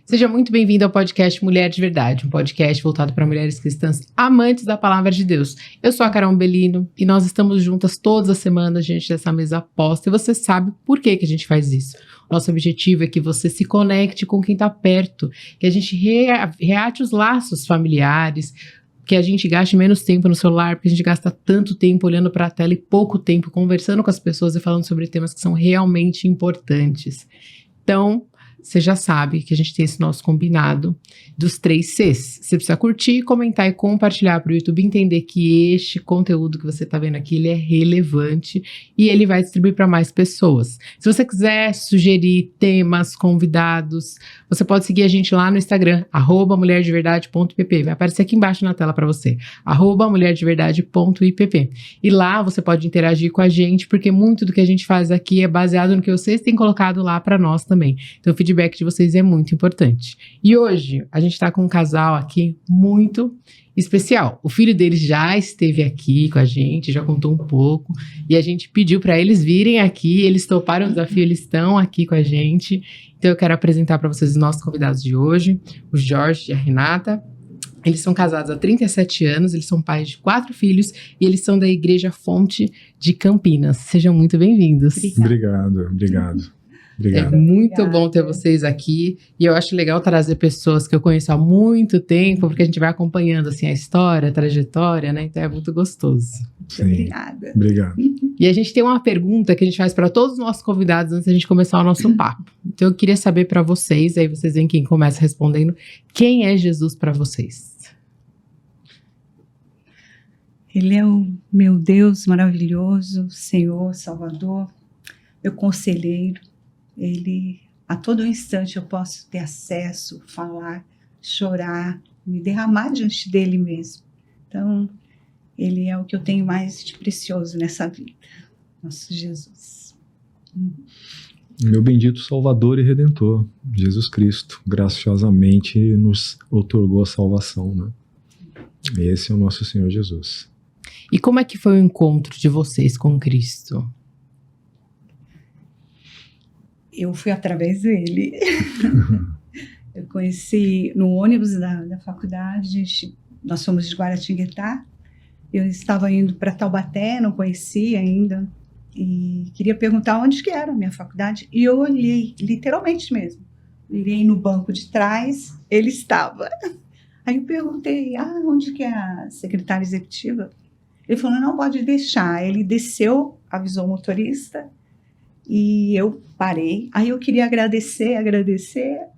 Seja muito bem-vindo ao podcast Mulher de Verdade, um podcast voltado para mulheres cristãs amantes da palavra de Deus. Eu sou a Carol Belino e nós estamos juntas todas as semanas diante dessa mesa aposta e você sabe por que a gente faz isso. Nosso objetivo é que você se conecte com quem está perto, que a gente reate os laços familiares, que a gente gaste menos tempo no celular, porque a gente gasta tanto tempo olhando para a tela e pouco tempo conversando com as pessoas e falando sobre temas que são realmente importantes. Então, você já sabe que a gente tem esse nosso combinado dos 3 Cs. Você precisa curtir, comentar e compartilhar para o YouTube entender que este conteúdo que você está vendo aqui, ele é relevante e ele vai distribuir para mais pessoas. Se você quiser sugerir temas, convidados, você pode seguir a gente lá no Instagram, @mulherdeverdade.ipp. Vai aparecer aqui embaixo na tela para você, @mulherdeverdade.ipp. E lá você pode interagir com a gente, porque muito do que a gente faz aqui é baseado no que vocês têm colocado lá para nós também. Então, o feedback de vocês é muito importante. E hoje, a gente está com um casal aqui muito especial. O filho deles já esteve aqui com a gente, já contou um pouco, e a gente pediu para eles virem aqui, eles toparam o desafio, eles estão aqui com a gente. Então, eu quero apresentar para vocês os nossos convidados de hoje, o Jorge e a Renata. Eles são casados há 37 anos, eles são pais de 4 filhos e eles são da Igreja Fonte de Campinas. Sejam muito bem-vindos. Obrigado. É muito bom ter vocês aqui e eu acho legal trazer pessoas que eu conheço há muito tempo, porque a gente vai acompanhando assim a história, a trajetória, né? Então é muito gostoso. Sim. Obrigada. Obrigado. E a gente tem uma pergunta que a gente faz para todos os nossos convidados antes da gente começar o nosso papo. Então eu queria saber para vocês, aí vocês veem quem começa respondendo, quem é Jesus para vocês? Ele é o meu Deus maravilhoso, Senhor, Salvador, meu conselheiro. Ele, a todo instante eu posso ter acesso, falar, chorar, me derramar diante dele mesmo. Então, ele é o que eu tenho mais de precioso nessa vida, nosso Jesus. Meu bendito Salvador e Redentor, Jesus Cristo, graciosamente nos outorgou a salvação, né? Esse é o nosso Senhor Jesus. E como é que foi o encontro de vocês com Cristo? Eu fui através dele. Eu conheci no ônibus da faculdade, nós fomos de Guaratinguetá. Eu estava indo para Taubaté, não conhecia ainda, e queria perguntar onde que era a minha faculdade. E eu olhei, literalmente mesmo. Virei no banco de trás, ele estava. Aí eu perguntei, onde que é a secretária executiva? Ele falou, não pode deixar. Ele desceu, avisou o motorista, e eu parei. Aí eu queria agradecer,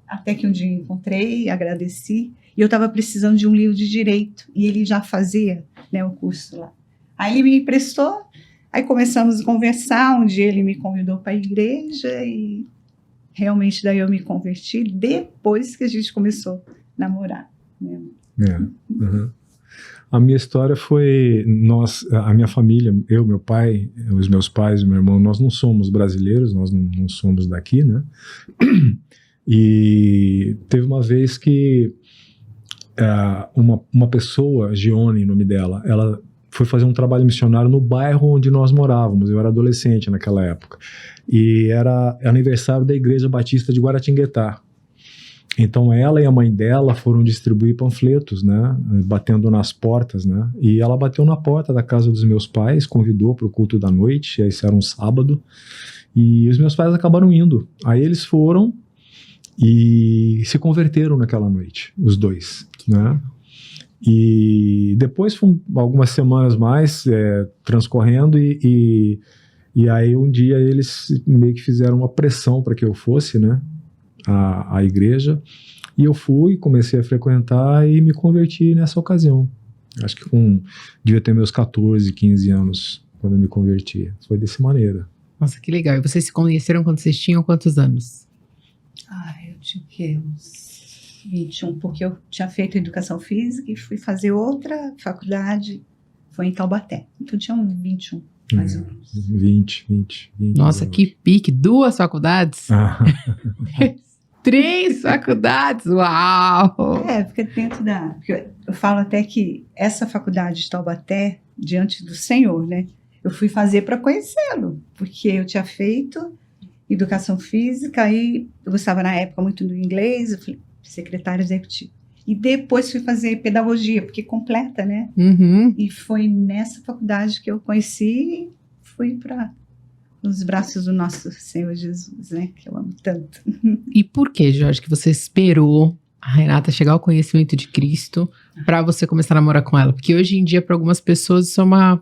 até que um dia encontrei, agradeci. E eu estava precisando de um livro de direito, e ele já fazia, né, o curso lá. Aí ele me emprestou, aí começamos a conversar. Um dia ele me convidou para a igreja, e realmente daí eu me converti, depois que a gente começou a namorar. Né? A minha história foi, a minha família, eu, meu pai, os meus pais, meu irmão, nós não somos brasileiros, nós não somos daqui, né? E teve uma vez que uma pessoa, Gione, o nome dela, ela foi fazer um trabalho missionário no bairro onde nós morávamos. Eu era adolescente naquela época. E era aniversário da Igreja Batista de Guaratinguetá. Então ela e a mãe dela foram distribuir panfletos, né, batendo nas portas, né, e ela bateu na porta da casa dos meus pais, convidou para o culto da noite, isso era um sábado, e os meus pais acabaram indo. Aí eles foram e se converteram naquela noite, os dois, né, e depois foram algumas semanas mais transcorrendo e aí um dia eles meio que fizeram uma pressão para que eu fosse, né, a igreja, e eu fui, comecei a frequentar e me converti nessa ocasião. Acho que devia ter meus 14, 15 anos quando eu me converti. Foi dessa maneira. Nossa, que legal. E vocês se conheceram quando vocês tinham quantos anos? Eu tinha o quê? Uns 21, porque eu tinha feito educação física e fui fazer outra faculdade, foi em Taubaté. Então tinha uns 21. Mais ou menos. 20. Nossa, que pique! 2 faculdades? 3 faculdades, uau! Fica dentro porque eu falo até que essa faculdade de Taubaté, diante do Senhor, né? Eu fui fazer para conhecê-lo, porque eu tinha feito educação física, aí eu gostava na época muito do inglês, eu fui secretária executiva. E depois fui fazer pedagogia, porque completa, né? Uhum. E foi nessa faculdade que eu conheci e fui para os braços do nosso Senhor Jesus, né? Que eu amo tanto. E por que, Jorge, que você esperou a Renata chegar ao conhecimento de Cristo para você começar a namorar com ela? Porque hoje em dia, para algumas pessoas, isso é uma...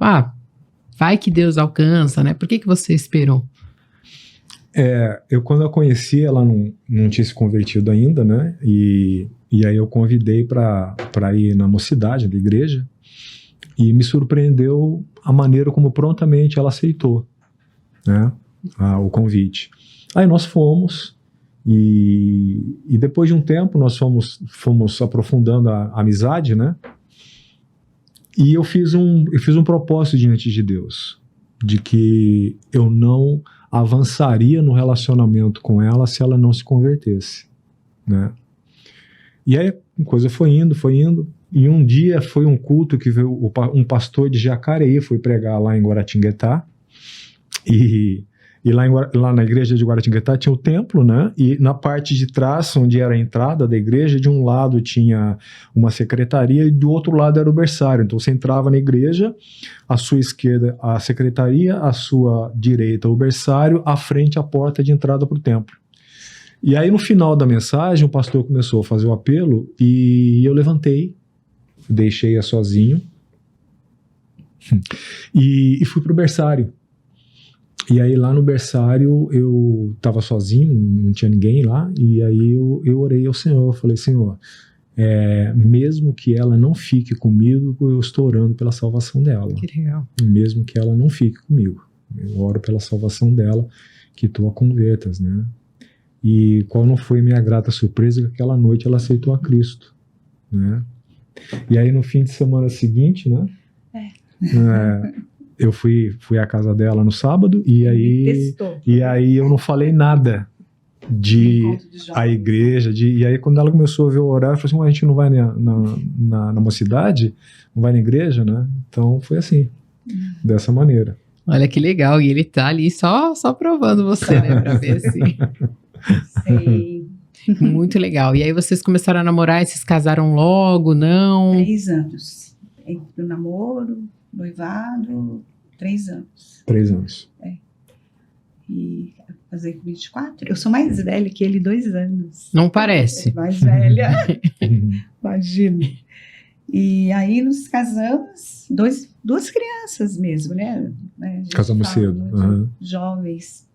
vai que Deus alcança, né? Por que você esperou? Quando eu conheci, ela não tinha se convertido ainda, né? E aí eu convidei para ir na mocidade da igreja e me surpreendeu a maneira como prontamente ela aceitou, né? O convite. Aí nós fomos e depois de um tempo nós fomos aprofundando a amizade, né? E eu fiz um propósito diante de Deus, de que eu não avançaria no relacionamento com ela se ela não se convertesse, né? E aí a coisa foi indo, e um dia foi um culto que veio um pastor de Jacareí, foi pregar lá em Guaratinguetá, e lá na igreja de Guaratinguetá tinha o templo, né? E na parte de trás, onde era a entrada da igreja, de um lado tinha uma secretaria e do outro lado era o berçário. Então você entrava na igreja, à sua esquerda a secretaria, à sua direita o berçário, à frente a porta de entrada para o templo. E aí no final da mensagem o pastor começou a fazer o apelo e eu levantei, deixei-a sozinho e fui para o berçário. E aí lá no berçário eu estava sozinho, não tinha ninguém lá, e aí eu orei ao Senhor, eu falei, Senhor, mesmo que ela não fique comigo, eu estou orando pela salvação dela. Que legal. Mesmo que ela não fique comigo, eu oro pela salvação dela, que tu a convertas, né? E qual não foi minha grata surpresa, que aquela noite ela aceitou a Cristo, né? E aí no fim de semana seguinte, né? Eu fui à casa dela no sábado e aí eu não falei nada de a igreja, e aí quando ela começou a ver o horário, eu falei assim, a gente não vai na mocidade, não vai na igreja, né? Então foi assim, dessa maneira. Olha que legal, e ele tá ali só provando você, né, pra ver assim. Sei. Muito legal. E aí vocês começaram a namorar e vocês casaram logo, não? 3 anos. Entre o namoro, noivado, 3 anos. 3 anos. E casei com 24. Eu sou mais velha que ele 2 anos. Não parece. Mais velha. Imagina. E aí nos casamos, 2 crianças mesmo, né? Casamos cedo. Jovens.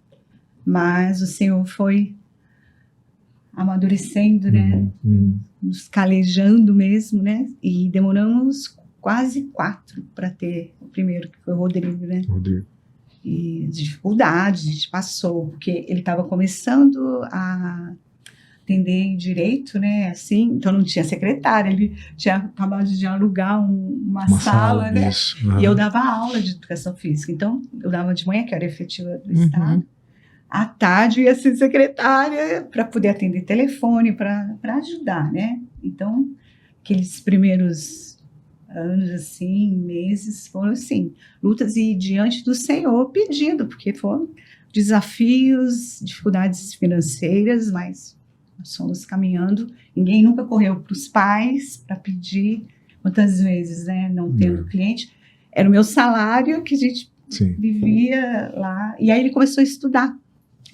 Mas o Senhor foi amadurecendo, né? Nos calejando mesmo, né? E demoramos quase 4 para ter o primeiro, que foi o Rodrigo, né? E as dificuldades a gente passou, porque ele estava começando a atender direito, né? Assim, então não tinha secretária, ele tinha acabado de alugar uma sala, né? Isso. E eu dava aula de educação física, então eu dava de manhã, que era efetiva do Estado. À tarde eu ia ser secretária para poder atender telefone, para ajudar, né? Então, aqueles primeiros anos, assim, meses, foram assim, lutas e diante do Senhor pedindo, porque foram desafios, dificuldades financeiras, mas nós fomos caminhando. Ninguém nunca correu para os pais para pedir, quantas vezes, né? Não tendo cliente. Era o meu salário que a gente vivia lá. E aí ele começou a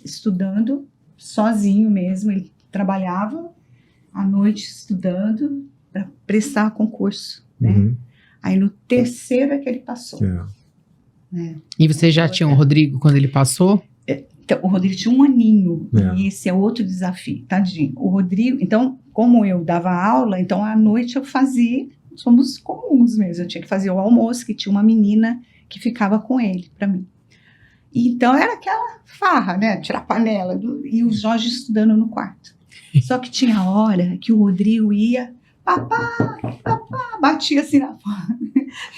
estudando sozinho mesmo. Ele trabalhava à noite estudando para prestar concurso, né? Aí no terceiro é que ele passou. Né? E você já tinha o Rodrigo quando ele passou? Então, o Rodrigo tinha 1 aninho, e esse é outro desafio, tadinho. O Rodrigo, então, como eu dava aula, então à noite eu fazia, somos comuns mesmo, eu tinha que fazer o almoço, que tinha uma menina que ficava com ele, para mim. E então era aquela farra, né, tirar panela, e o Jorge estudando no quarto. Só que tinha hora que o Rodrigo ia, papá, batia assim na porta.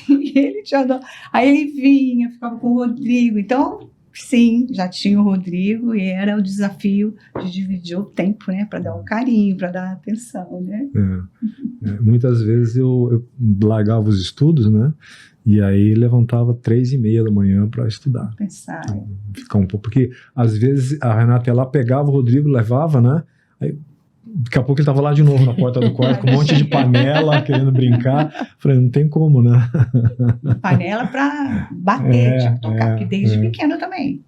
E ele tinha dó. Aí ele vinha, ficava com o Rodrigo. Então, Sim, já tinha o Rodrigo e era o desafio de dividir o tempo, né? Para dar um carinho, para dar atenção, né? Muitas vezes eu largava os estudos, né? E aí levantava 3:30 da manhã para estudar. Pensar. Ficar um pouco, porque às vezes a Renata ia lá, pegava o Rodrigo, levava, né? Aí, daqui a pouco ele estava lá de novo na porta do quarto com um monte de panela, querendo brincar. Falei, não tem como, né? Panela para bater, tocar, porque desde pequeno também.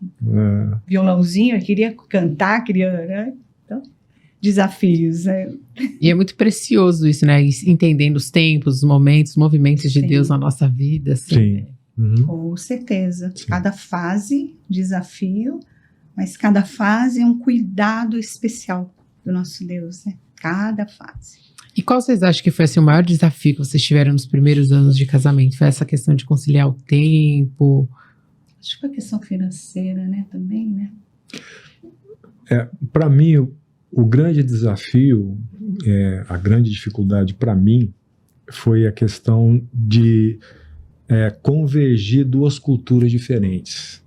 Violãozinho, eu queria cantar, né? Então, desafios, né? E é muito precioso isso, né? Entendendo os tempos, os momentos, os movimentos de Deus na nossa vida. Assim, Sim. né? Uhum. Com certeza. Sim. Cada fase, desafio, mas cada fase é um cuidado especial do nosso Deus, né? Cada fase. E qual vocês acham que foi assim, o maior desafio que vocês tiveram nos primeiros anos de casamento? Foi essa questão de conciliar o tempo? Acho que foi a questão financeira, né? Também, né? Para mim, o grande desafio, a grande dificuldade para mim foi a questão de convergir duas culturas diferentes.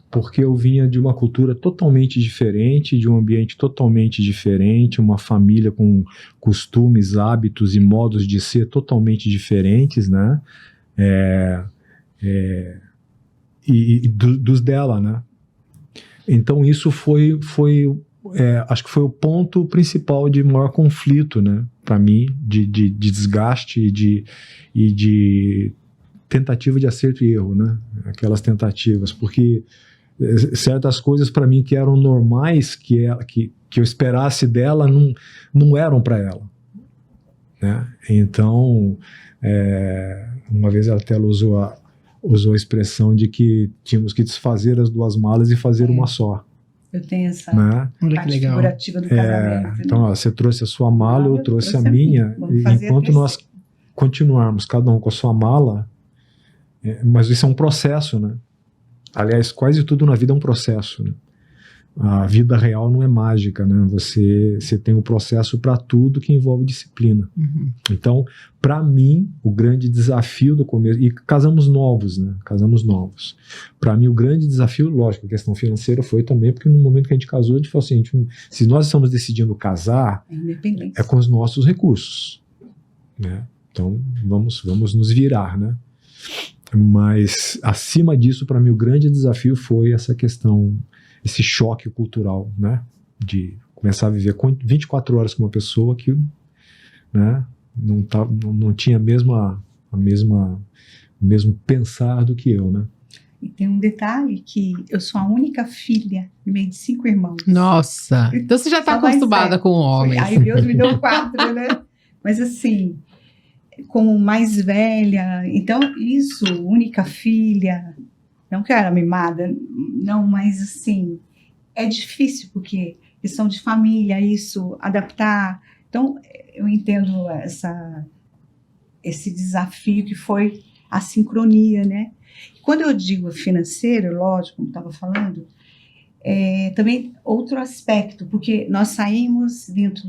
Porque eu vinha de uma cultura totalmente diferente, de um ambiente totalmente diferente, uma família com costumes, hábitos e modos de ser totalmente diferentes, né? Dos dela, né? Então isso acho que foi o ponto principal de maior conflito, né? Para mim, de desgaste e de tentativa de acerto e erro, né? Aquelas tentativas, porque certas coisas para mim que eram normais, que eu esperasse dela, não eram para ela, né? Então, uma vez ela até usou a expressão de que tínhamos que desfazer as duas malas e fazer uma só. Eu tenho essa parte figurativa do casamento. Então, né? você trouxe a sua mala, eu trouxe a minha. Vamos fazer enquanto nós continuarmos cada um com a sua mala, mas isso é um processo, né? Aliás, quase tudo na vida é um processo, né? A vida real não é mágica, né? Você tem um processo para tudo que envolve disciplina. Uhum. Então, para mim, o grande desafio do começo... E casamos novos, né? Casamos novos. Para mim, o grande desafio, lógico, a questão financeira foi também, porque no momento que a gente casou, a gente falou assim, se nós estamos decidindo casar, é com os nossos recursos, né? Então, vamos nos virar, né? Mas, acima disso, para mim, o grande desafio foi essa questão, esse choque cultural, né? De começar a viver 24 horas com uma pessoa que, né, não tinha o mesmo pensar do que eu, né? E tem um detalhe que eu sou a única filha no meio de 5 irmãos. Nossa! Então você já está acostumada com homens. Aí Deus me deu 4, né? Mas assim... como mais velha, então isso, única filha, não que eu era mimada, não, mas assim, é difícil, porque questão de família, isso, adaptar, então eu entendo esse desafio que foi a sincronia, né? Quando eu digo financeiro, lógico, como estava falando, também outro aspecto, porque nós saímos dentro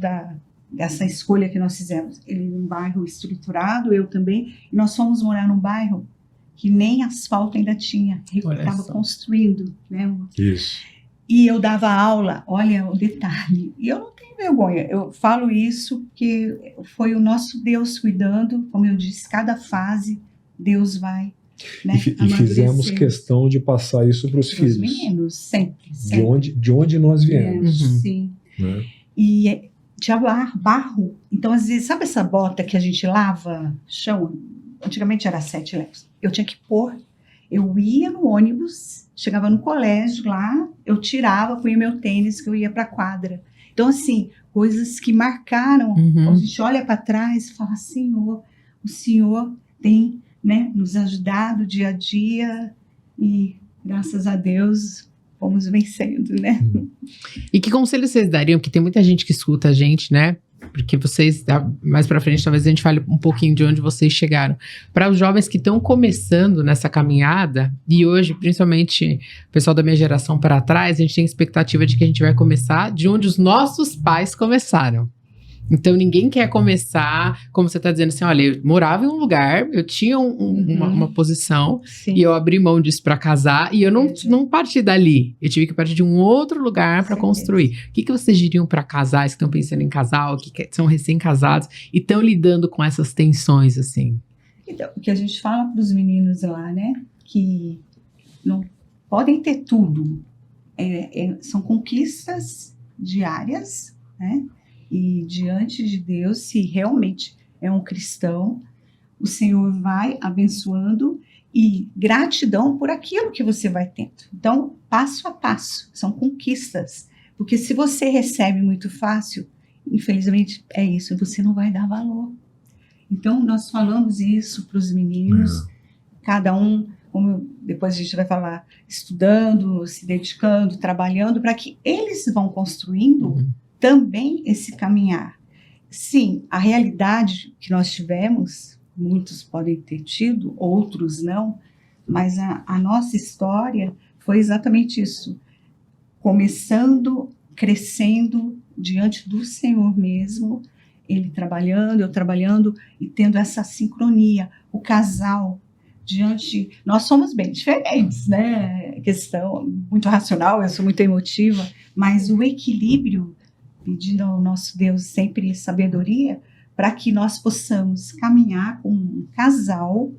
dessa escolha que nós fizemos, ele num bairro estruturado, eu também, e nós fomos morar num bairro que nem asfalto ainda tinha, estava construindo, né? Isso. E eu dava aula, olha o detalhe, e eu não tenho vergonha, eu falo isso porque foi o nosso Deus cuidando, como eu disse, cada fase Deus vai, né, e fizemos questão de passar isso para os filhos. Meninos, sempre. De onde nós viemos. Sim. Né? E tinha barro. Então, às vezes, sabe essa bota que a gente lava chão? Antigamente era 7 léguas. Eu tinha que pôr. Eu ia no ônibus, chegava no colégio lá, eu tirava, punha meu tênis, que eu ia para a quadra. Então, assim, coisas que marcaram. A gente olha para trás e fala, Senhor, o Senhor tem, né, nos ajudado dia a dia e, graças a Deus, fomos vencendo, né? E que conselho vocês dariam? Porque tem muita gente que escuta a gente, né? Porque vocês, mais pra frente, talvez a gente fale um pouquinho de onde vocês chegaram. Para os jovens que estão começando nessa caminhada, e hoje, principalmente o pessoal da minha geração para trás, a gente tem expectativa de que a gente vai começar de onde os nossos pais começaram, Então ninguém quer começar, como você está dizendo assim, olha, eu morava em um lugar, eu tinha uma posição, Sim. e eu abri mão disso para casar, e eu não parti dali. Eu tive que partir de um outro lugar para construir. O que vocês diriam para casais que estão pensando em casal, que são recém-casados e estão lidando com essas tensões, assim? Então, o que a gente fala para os meninos lá, né? Que não podem ter tudo. São conquistas diárias, né? E diante de Deus, se realmente é um cristão, o Senhor vai abençoando e gratidão por aquilo que você vai tendo. Então, passo a passo, são conquistas. Porque se você recebe muito fácil, infelizmente é isso, você não vai dar valor. Então, nós falamos isso para os meninos, cada um, como depois a gente vai falar, estudando, se dedicando, trabalhando, para que eles vão construindo também esse caminhar. Sim, a realidade que nós tivemos, muitos podem ter tido, outros não, mas a nossa história foi exatamente isso. Começando, crescendo diante do Senhor mesmo, ele trabalhando, eu trabalhando e tendo essa sincronia. O casal, nós somos bem diferentes, né? Questão muito racional, eu sou muito emotiva, mas o equilíbrio, pedindo ao nosso Deus sempre sabedoria, para que nós possamos caminhar como um casal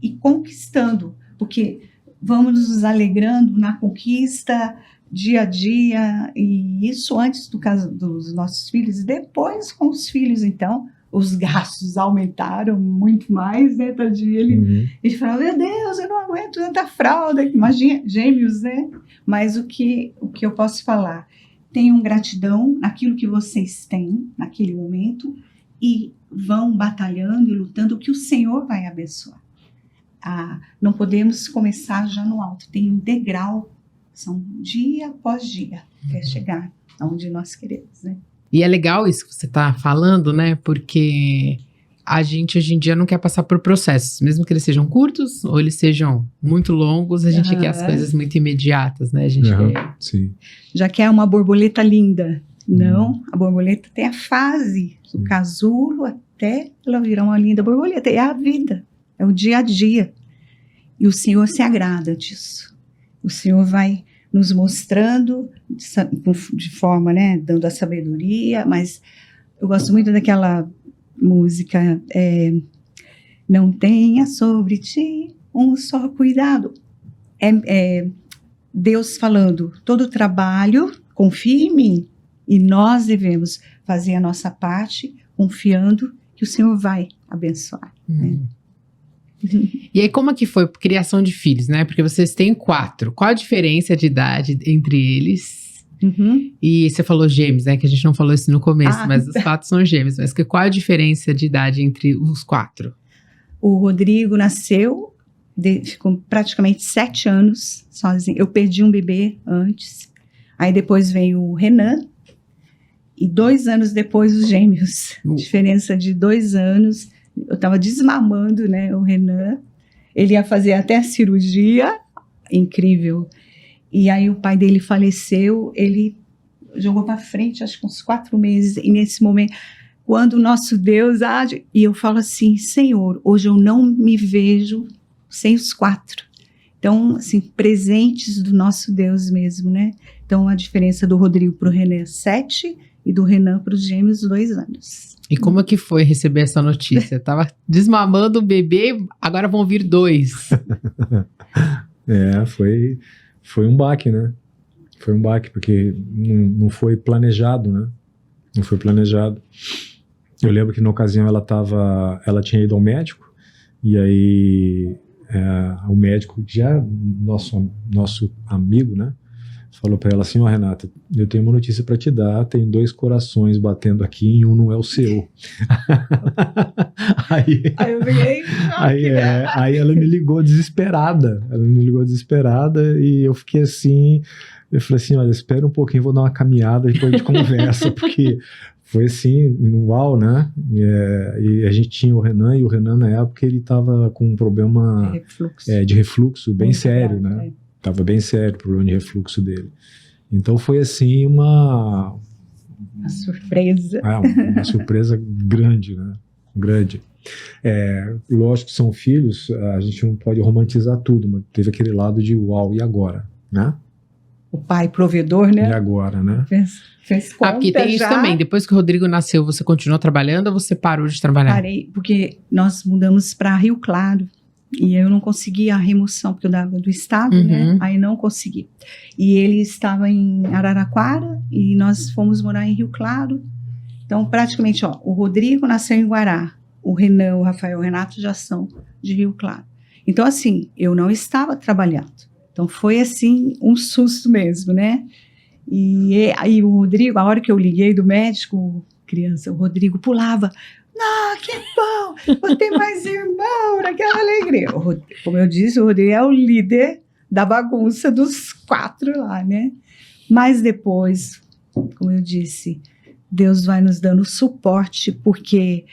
e conquistando, porque vamos nos alegrando na conquista, dia a dia, e isso antes dos nossos filhos, e depois com os filhos, então, os gastos aumentaram muito mais, né, tadinho? Ele fala, meu Deus, eu não aguento tanta fralda, imagina, gêmeos, né? Mas o que eu posso falar? Tenham gratidão naquilo que vocês têm, naquele momento, e vão batalhando e lutando, que o Senhor vai abençoar. Não podemos começar já no alto, tem um degrau, são dia após dia, até chegar aonde nós queremos, né? E é legal isso que você está falando, né? Porque a gente hoje em dia não quer passar por processos, mesmo que eles sejam curtos ou eles sejam muito longos, a gente quer as coisas muito imediatas, né? A gente quer... Sim. Já quer uma borboleta linda. Não, a borboleta tem a fase do casulo até ela virar uma linda borboleta. É a vida, é o dia a dia. E o Senhor se agrada disso. O Senhor vai nos mostrando de forma, né, dando a sabedoria, mas eu gosto muito daquela música, não tenha sobre ti um só cuidado. Deus falando, todo trabalho, confie em mim, e nós devemos fazer a nossa parte, confiando que o Senhor vai abençoar. Né? E aí, como é que foi a criação de filhos, né? Porque vocês têm 4. Qual a diferença de idade entre eles? E você falou gêmeos, né? Que a gente não falou isso no começo, mas os 4 são gêmeos. Mas qual a diferença de idade entre os 4? O Rodrigo nasceu, ficou praticamente 7 anos sozinho. Eu perdi um bebê antes. Aí depois veio o Renan. E 2 anos depois, os gêmeos. Diferença de 2 anos. Eu estava desmamando, né, o Renan. Ele ia fazer até a cirurgia. Incrível. E aí o pai dele faleceu. Ele jogou para frente, acho que uns 4 meses. E nesse momento, quando o nosso Deus age... E eu falo assim, Senhor, hoje eu não me vejo sem os 4. Então, assim, presentes do nosso Deus mesmo, né? Então, a diferença do Rodrigo para o Renan, 7... E do Renan para os gêmeos, 2 anos. E como é que foi receber essa notícia? Tava desmamando o bebê, agora vão vir 2. Foi um baque, né? Foi um baque, porque não foi planejado, né? Não foi planejado. Eu lembro que na ocasião ela tinha ido ao médico, e aí o médico, já nosso amigo, né? Falou para ela assim, Renata, eu tenho uma notícia para te dar, tem 2 corações batendo aqui e um não é o seu. Aí eu peguei, aí ela me ligou desesperada, e eu fiquei assim, eu falei assim, olha, espera um pouquinho, vou dar uma caminhada e depois a gente conversa, porque foi assim, uau, né? E a gente tinha o Renan, e o Renan na época ele estava com um problema de refluxo bem sério, né? Tava bem sério o problema de refluxo dele. Então foi assim Uma surpresa. Uma surpresa grande, né? Grande. Lógico que são filhos, a gente não pode romantizar tudo, mas teve aquele lado de uau, e agora, né? O pai provedor, né? E agora, né? Fez conta porque tem isso já. também. Depois que o Rodrigo nasceu, você continuou trabalhando ou você parou de trabalhar? Parei, porque nós mudamos para Rio Claro. E eu não consegui a remoção, porque eu dava do estado, né? Aí não consegui. E ele estava em Araraquara e nós fomos morar em Rio Claro. Então, praticamente, o Rodrigo nasceu em Guará. O Renan, o Rafael, o Renato já são de Rio Claro. Então, assim, eu não estava trabalhando. Então, foi, assim, um susto mesmo, né? E aí o Rodrigo, a hora que eu liguei do médico, criança, o Rodrigo pulava. Não, que bom, vou ter mais irmão, naquela alegria. Como eu disse, o Rodrigo é o líder da bagunça dos 4 lá, né? Mas depois, como eu disse, Deus vai nos dando suporte, porque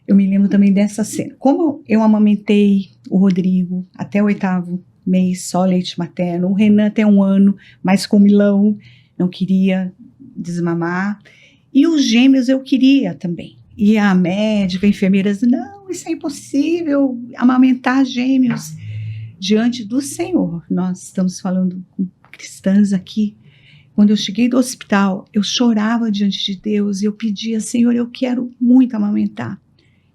eu me lembro também dessa cena. Como eu amamentei o Rodrigo até o 8º mês, só leite materno, o Renan até 1 ano, mas com milão, não queria desmamar. E os gêmeos eu queria também. E a médica, a enfermeira, não, isso é impossível, amamentar gêmeos diante do Senhor. Nós estamos falando com cristãs aqui. Quando eu cheguei do hospital, eu chorava diante de Deus e eu pedia, Senhor, eu quero muito amamentar.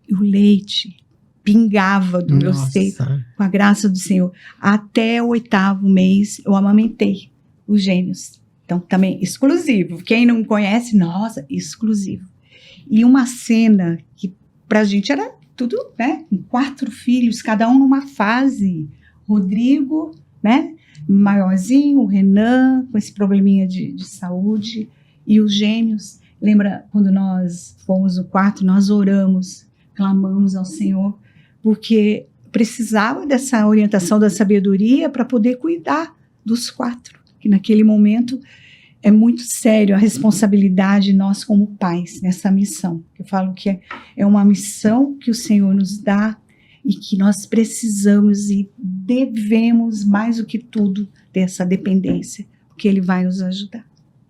E o leite pingava do meu seio, com a graça do Senhor. Até o 8º mês, eu amamentei os gêmeos. Então, também exclusivo. Quem não conhece, nossa, exclusivo. E uma cena que pra gente era tudo, né? Com 4 filhos, cada um numa fase. Rodrigo, né? Maiorzinho, o Renan, com esse probleminha de saúde. E os gêmeos. Lembra quando nós fomos no quarto, nós oramos, clamamos ao Senhor, porque precisava dessa orientação, da sabedoria para poder cuidar dos 4. Que naquele momento é muito sério a responsabilidade nós como pais nessa missão. Eu falo que é uma missão que o Senhor nos dá e que nós precisamos e devemos, mais do que tudo, ter essa dependência, porque Ele vai nos ajudar.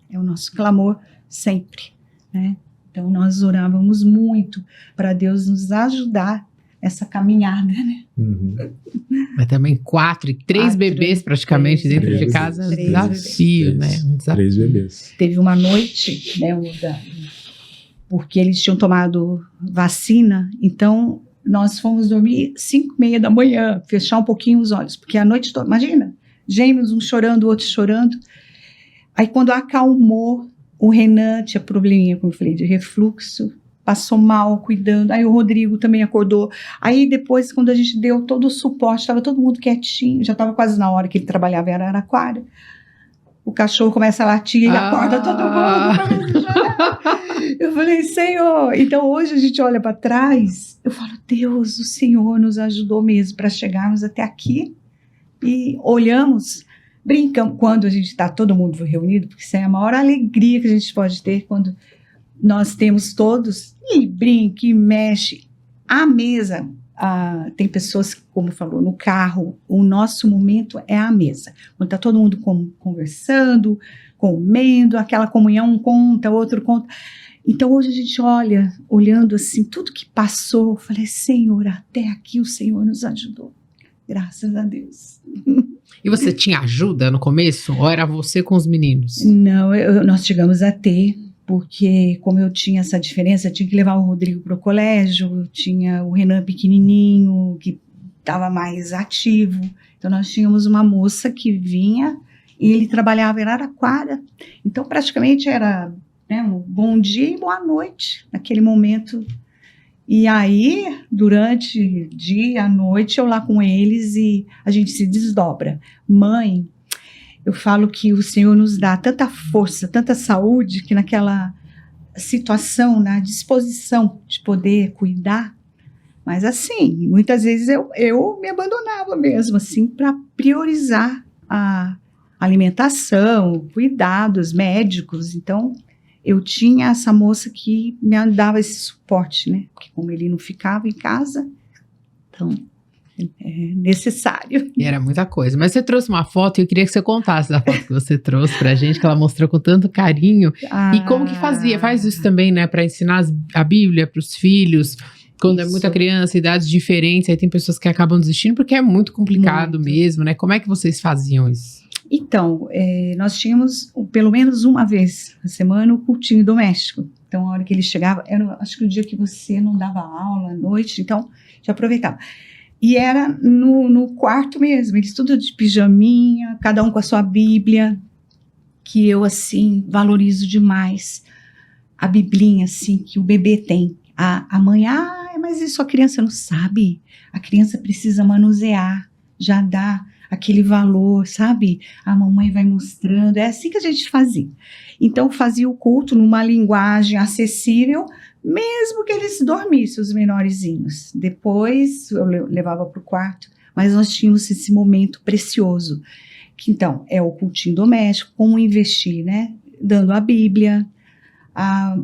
É o nosso clamor sempre, né? Então, nós orávamos muito para Deus nos ajudar nessa caminhada, né? Mas também 4 e 3 bebês praticamente dentro de casa, é um desafio, né? Um desafio. 3 bebês. Teve uma noite, né, porque eles tinham tomado vacina, então nós fomos dormir 5:30 da manhã, fechar um pouquinho os olhos, porque a noite toda, imagina, gêmeos, um chorando, o outro chorando. Aí quando acalmou, o Renan tinha probleminha, como eu falei, de refluxo, passou mal cuidando, aí o Rodrigo também acordou. Aí depois, quando a gente deu todo o suporte, estava todo mundo quietinho, já estava quase na hora que ele trabalhava em Araraquara, o cachorro começa a latir, ele acorda todo mundo. Eu falei, Senhor, então hoje a gente olha para trás, eu falo, Deus, o Senhor nos ajudou mesmo para chegarmos até aqui e olhamos, brincamos, quando a gente está todo mundo reunido, porque isso é a maior alegria que a gente pode ter quando nós temos todos, e brinca, e mexe. A mesa, tem pessoas, como falou, no carro, o nosso momento é a mesa. Quando está todo mundo conversando, comendo, aquela comunhão, um conta, outro conta. Então hoje a gente olhando assim, tudo que passou, eu falei, Senhor, até aqui o Senhor nos ajudou. Graças a Deus. E você tinha ajuda no começo? Ou era você com os meninos? Não, nós chegamos a ter, porque como eu tinha essa diferença, eu tinha que levar o Rodrigo para o colégio, tinha o Renan pequenininho, que estava mais ativo. Então nós tínhamos uma moça que vinha e ele trabalhava em Araraquara. Então praticamente era, né, um bom dia e boa noite naquele momento. E aí, durante dia, a noite, eu lá com eles e a gente se desdobra. Mãe, eu falo que o Senhor nos dá tanta força, tanta saúde, que naquela situação, na disposição de poder cuidar, mas assim, muitas vezes eu me abandonava mesmo, assim, para priorizar a alimentação, cuidados médicos. Então, eu tinha essa moça que me dava esse suporte, né? Porque como ele não ficava em casa, então é necessário. E era muita coisa. Mas você trouxe uma foto e eu queria que você contasse da foto que você trouxe pra gente, que ela mostrou com tanto carinho. E como que fazia? Faz isso também, né? Pra ensinar a Bíblia pros filhos. Quando é muita criança, idades diferentes, aí tem pessoas que acabam desistindo porque é muito complicado mesmo, né? Como é que vocês faziam isso? Então, nós tínhamos pelo menos uma vez na semana o cultinho doméstico. Então, a hora que ele chegava, acho que o dia que você não dava aula à noite, então já aproveitava. E era no quarto mesmo, eles tudo de pijaminha, cada um com a sua Bíblia, que eu, assim, valorizo demais. A biblinha, assim, que o bebê tem. A mãe, mas isso a criança não sabe. A criança precisa manusear, já dá aquele valor, sabe? A mamãe vai mostrando. É assim que a gente fazia. Então, fazia o culto numa linguagem acessível, mesmo que eles dormissem, os menorzinhos. Depois, eu levava para o quarto, mas nós tínhamos esse momento precioso. Que, então, é o cultinho doméstico, como investir, né? Dando a Bíblia.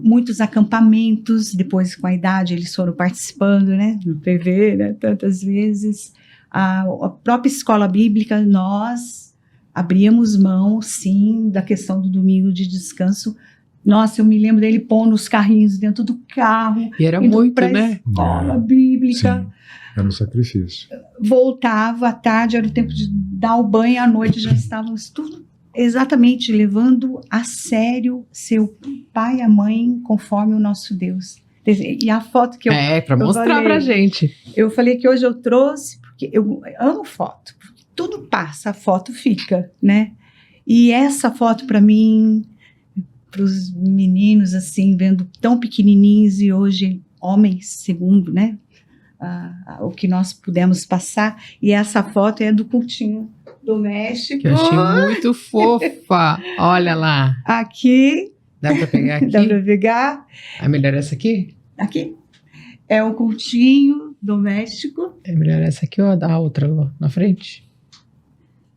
Muitos acampamentos, depois com a idade eles foram participando, né, no PV, né, tantas vezes. A própria escola bíblica, nós abríamos mão, sim, da questão do domingo de descanso. Nossa, eu me lembro dele pondo os carrinhos dentro do carro. E era muito, né? Escola bíblica. Sim, era um sacrifício. Voltava à tarde, era o tempo de dar o banho, à noite já estávamos tudo exatamente levando a sério seu pai e a mãe conforme o nosso Deus. E a foto que eu... pra mostrar pra gente. Eu falei que hoje eu trouxe, porque eu amo foto. Tudo passa, a foto fica, né? E essa foto para mim, para os meninos assim, vendo tão pequenininhos e hoje homens, segundo, né? O que nós pudemos passar. E essa foto é do cultinho doméstico. Que eu achei muito fofa. Olha lá. Aqui. Dá pra pegar aqui? Dá pra pegar. É melhor essa aqui? Aqui. É o cultinho doméstico. É melhor essa aqui ou a outra na frente?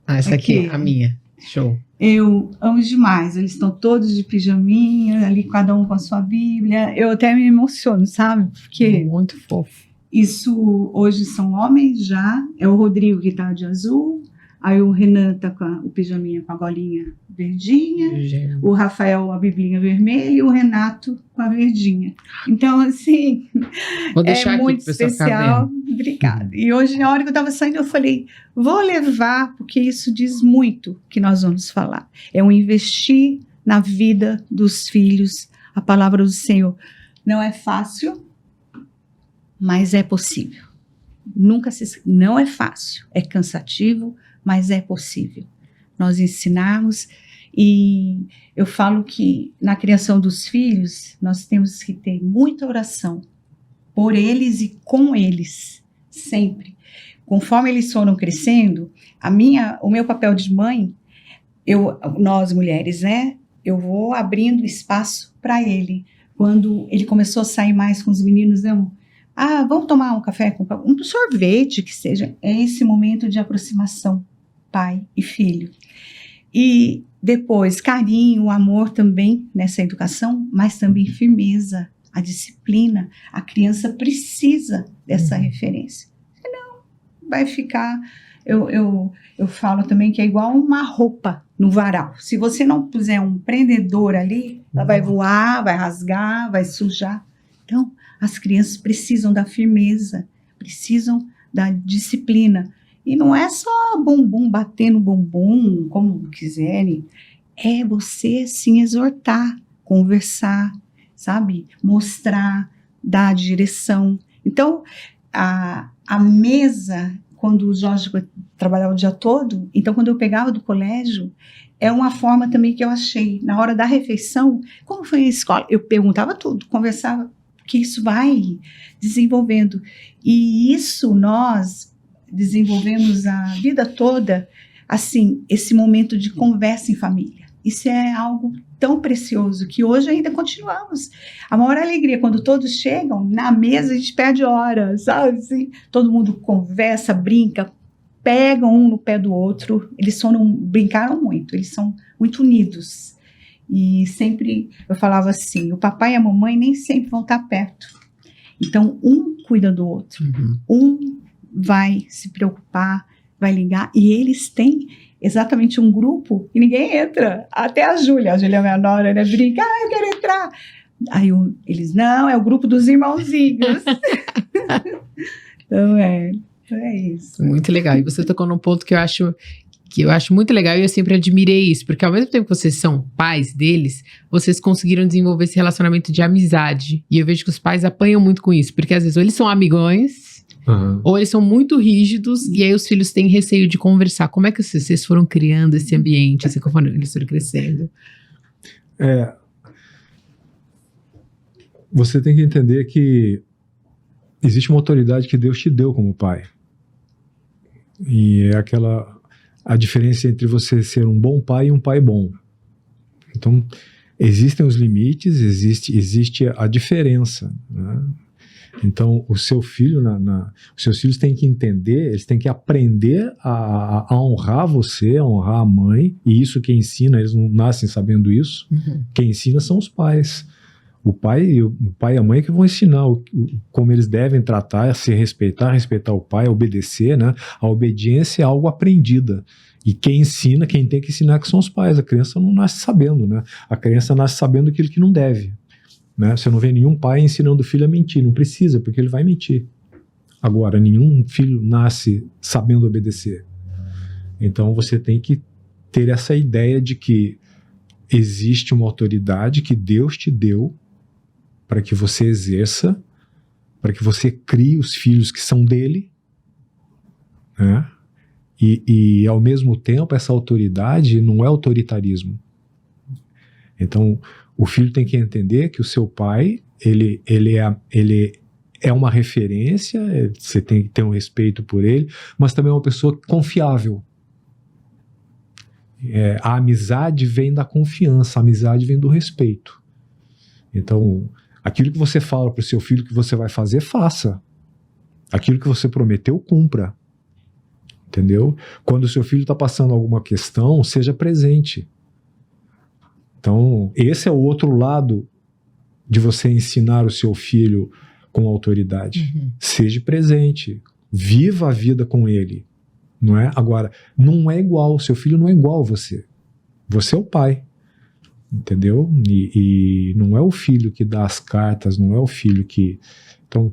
Essa aqui, a minha. Show. Eu amo demais. Eles estão todos de pijaminha, ali cada um com a sua Bíblia. Eu até me emociono, sabe? Porque muito fofo. Isso hoje são homens já. É o Rodrigo que tá de azul. Aí o Renan tá com o pijaminha com a golinha verdinha. O Rafael a biblinha vermelha e o Renato com a verdinha. Então, assim, vou deixar é muito especial. Obrigada. E hoje, na hora que eu tava saindo, eu falei, vou levar, porque isso diz muito que nós vamos falar. É um investir na vida dos filhos, a palavra do Senhor. Não é fácil, mas é possível. Não é fácil, é cansativo, mas é possível. Nós ensinarmos, e eu falo que na criação dos filhos, nós temos que ter muita oração por eles e com eles, sempre. Conforme eles foram crescendo, o meu papel de mãe, nós mulheres, né, eu vou abrindo espaço para ele. Quando ele começou a sair mais com os meninos, vamos tomar um café, um sorvete, que seja. É esse momento de aproximação, pai e filho. E depois, carinho, amor também nessa educação, mas também firmeza, a disciplina. A criança precisa dessa referência. Senão, vai ficar... Eu falo também que é igual uma roupa no varal. Se você não puser um prendedor ali, ela vai voar, vai rasgar, vai sujar. Então, as crianças precisam da firmeza, precisam da disciplina. E não é só bumbum, bater no bumbum, como quiserem. É você, sim, exortar, conversar, sabe? Mostrar, dar direção. Então, a mesa, quando o Jorge trabalhava o dia todo, então quando eu pegava do colégio, é uma forma também que eu achei. Na hora da refeição, como foi a escola? Eu perguntava tudo, conversava, que isso vai desenvolvendo. E isso nós desenvolvemos a vida toda, assim, esse momento de conversa em família. Isso é algo tão precioso que hoje ainda continuamos. A maior alegria, quando todos chegam, na mesa a gente perde hora, sabe? Assim, todo mundo conversa, brinca, pegam um no pé do outro. Eles brincaram muito, eles são muito unidos. E sempre, eu falava assim, o papai e a mamãe nem sempre vão estar perto. Então, um cuida do outro, um vai se preocupar, vai ligar, e eles têm exatamente um grupo e ninguém entra. Até a Júlia minha nora, né, brinca, eu quero entrar. Aí eles, não, é o grupo dos irmãozinhos. Então é isso. Muito legal. E você tocou num ponto que eu acho muito legal e eu sempre admirei isso, porque ao mesmo tempo que vocês são pais deles, vocês conseguiram desenvolver esse relacionamento de amizade. E eu vejo que os pais apanham muito com isso, porque às vezes ou eles são amigões, ou eles são muito rígidos, e aí os filhos têm receio de conversar. Como é que vocês foram criando esse ambiente, assim, conforme eles foram crescendo? Você tem que entender que existe uma autoridade que Deus te deu como pai. E é a diferença entre você ser um bom pai e um pai bom. Então, existem os limites, existe a diferença, né? Então, o seu filho, os seus filhos têm que entender, eles têm que aprender a honrar você, a honrar a mãe, e isso quem ensina, eles não nascem sabendo isso, quem ensina são os pais. O pai e a mãe que vão ensinar como eles devem tratar, se respeitar o pai, obedecer, né? A obediência é algo aprendida. E quem ensina, quem tem que ensinar que são os pais. A criança não nasce sabendo, né? A criança nasce sabendo aquilo que não deve, né? Você não vê nenhum pai ensinando o filho a mentir. Não precisa, porque ele vai mentir. Agora, nenhum filho nasce sabendo obedecer. Então você tem que ter essa ideia de que existe uma autoridade que Deus te deu para que você exerça, para que você crie os filhos que são dele, né? E ao mesmo tempo, essa autoridade não é autoritarismo. Então, o filho tem que entender que o seu pai, ele é uma referência, você tem que ter um respeito por ele, mas também é uma pessoa confiável. A amizade vem da confiança, a amizade vem do respeito. Então, aquilo que você fala para o seu filho que você vai fazer, faça. Aquilo que você prometeu, cumpra. Entendeu? Quando o seu filho está passando alguma questão, seja presente. Então, esse é o outro lado de você ensinar o seu filho com autoridade. Seja presente. Viva a vida com ele. Não é? Agora, não é igual. Seu filho não é igual a você. Você é o pai. Entendeu? E não é o filho que dá as cartas, não é o filho que... Então,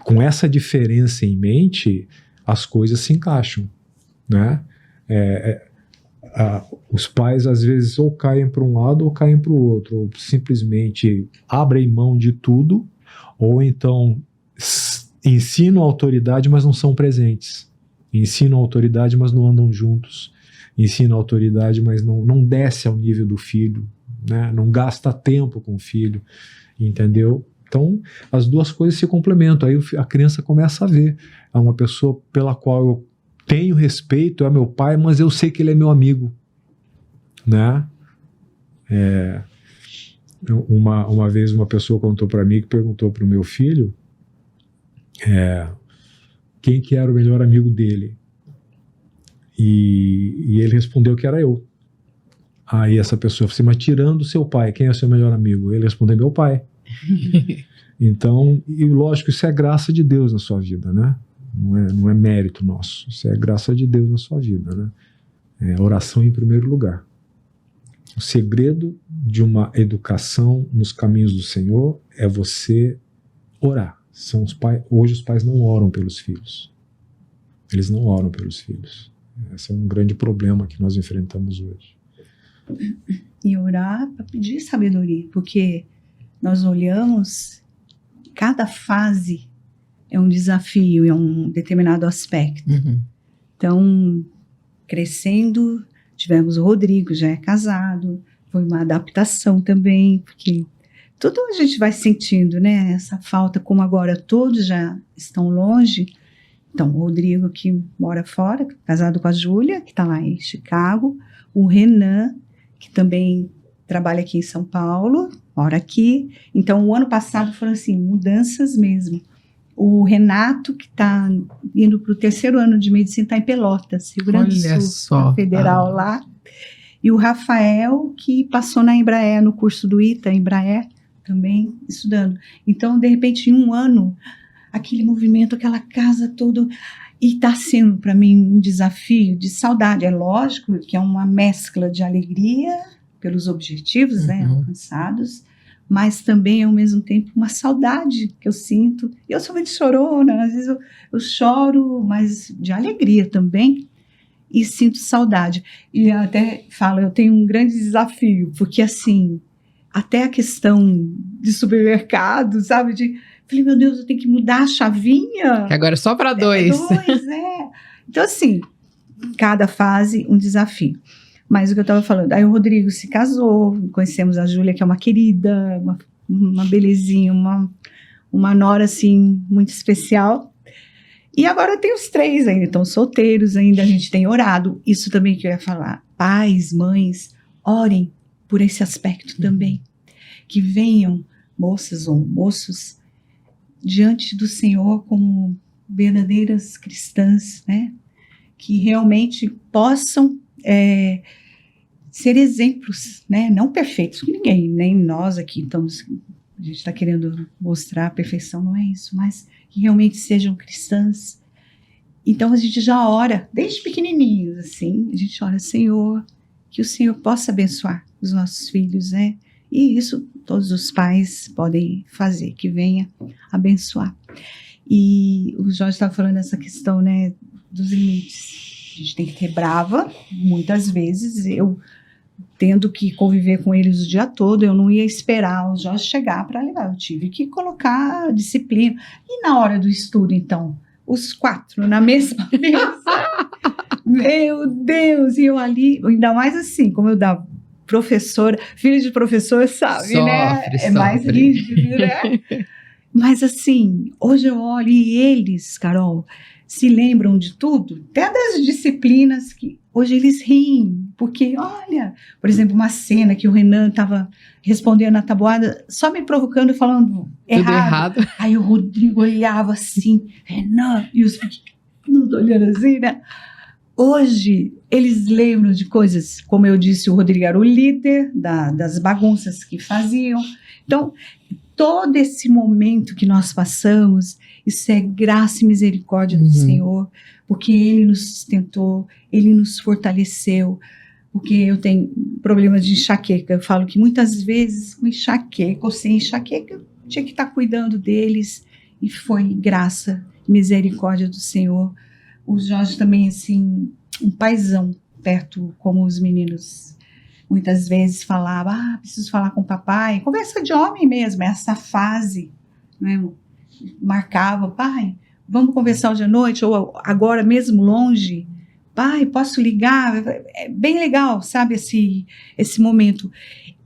com essa diferença em mente, as coisas se encaixam, né? Os pais, às vezes, ou caem para um lado ou caem para o outro, ou simplesmente abrem mão de tudo, ou então ensinam a autoridade, mas não são presentes. Ensinam a autoridade, mas não andam juntos. Ensinam a autoridade, mas não desce ao nível do filho, né? Não gasta tempo com o filho, entendeu? Então, as duas coisas se complementam. Aí a criança começa a ver. É uma pessoa pela qual eu tenho respeito, é meu pai, mas eu sei que ele é meu amigo, né? Uma vez uma pessoa contou para mim, que perguntou para o meu filho quem que era o melhor amigo dele. E ele respondeu que era eu. Aí essa pessoa falou assim, mas tirando o seu pai, quem é o seu melhor amigo? Ele respondeu, meu pai. Então, e lógico, isso é graça de Deus na sua vida, né? Não é mérito nosso, isso é graça de Deus na sua vida, né? Oração em primeiro lugar. O segredo de uma educação nos caminhos do Senhor é você orar. Hoje os pais não oram pelos filhos. Eles não oram pelos filhos. Esse é um grande problema que nós enfrentamos hoje. E orar para pedir sabedoria, porque nós olhamos, cada fase é um desafio, é um determinado aspecto. Então, crescendo, tivemos o Rodrigo, já é casado, foi uma adaptação também, porque tudo a gente vai sentindo, né? Essa falta, como agora todos já estão longe. Então, o Rodrigo, que mora fora, casado com a Júlia, que está lá em Chicago, o Renan, que também trabalha aqui em São Paulo, mora aqui. Então, o ano passado foram assim, mudanças mesmo. O Renato, que está indo para o 3º ano de medicina, está em Pelotas, Rio Grande do Sul, na Federal lá. E o Rafael, que passou na Embraer, no curso do ITA, Embraer, também estudando. Então, de repente, em um ano, aquele movimento, aquela casa toda. E está sendo para mim um desafio de saudade. É lógico que é uma mescla de alegria pelos objetivos, né, alcançados, mas também ao mesmo tempo uma saudade que eu sinto. Eu sou muito chorona, às vezes eu choro, mas de alegria também, e sinto saudade. E até falo, eu tenho um grande desafio, porque assim, até a questão de supermercado, sabe, falei, meu Deus, eu tenho que mudar a chavinha. Que agora é só para 2. Então, assim, cada fase um desafio. Mas o que eu estava falando, aí o Rodrigo se casou, conhecemos a Júlia, que é uma querida, uma belezinha, uma nora, assim, muito especial. E agora tem os 3 ainda, estão solteiros ainda, a gente tem orado. Isso também que eu ia falar. Pais, mães, orem por esse aspecto também. Que venham, moças ou moços, diante do Senhor como verdadeiras cristãs, né? Que realmente possam ser exemplos, né? Não perfeitos, ninguém, nem nós aqui estamos, a gente está querendo mostrar a perfeição, não é isso, mas que realmente sejam cristãs. Então a gente já ora, desde pequenininhos, assim, a gente ora, Senhor, que o Senhor possa abençoar os nossos filhos, né? E isso todos os pais podem fazer, que venha abençoar. E o Jorge estava falando dessa questão, né, dos limites. A gente tem que ter brava, muitas vezes, eu tendo que conviver com eles o dia todo, eu não ia esperar o Jorge chegar para levar, eu tive que colocar disciplina. E na hora do estudo, então, os 4 na mesma mesa, meu Deus, e eu ali, ainda mais assim, como eu dava professora, filho de professor sabe, né? É mais rígido, né? Mas assim, hoje eu olho e eles, Carol, se lembram de tudo, até das disciplinas que hoje eles riem, porque olha, por exemplo, uma cena que o Renan estava respondendo na tabuada, só me provocando, falando errado. Aí o Rodrigo olhava assim, Renan, e os meninos olhando assim, né? Hoje, eles lembram de coisas, como eu disse, o Rodrigo era o líder das bagunças que faziam. Então, todo esse momento que nós passamos, isso é graça e misericórdia do Senhor, porque Ele nos sustentou, Ele nos fortaleceu, porque eu tenho problemas de enxaqueca. Eu falo que muitas vezes, com enxaqueca ou sem enxaqueca, eu tinha que estar cuidando deles, e foi graça e misericórdia do Senhor. O Jorge também, assim, um paizão perto, como os meninos muitas vezes falavam, preciso falar com o papai, conversa de homem mesmo, essa fase, né? Marcava, pai, vamos conversar hoje à noite, ou agora mesmo longe, pai, posso ligar? É bem legal, sabe, esse momento.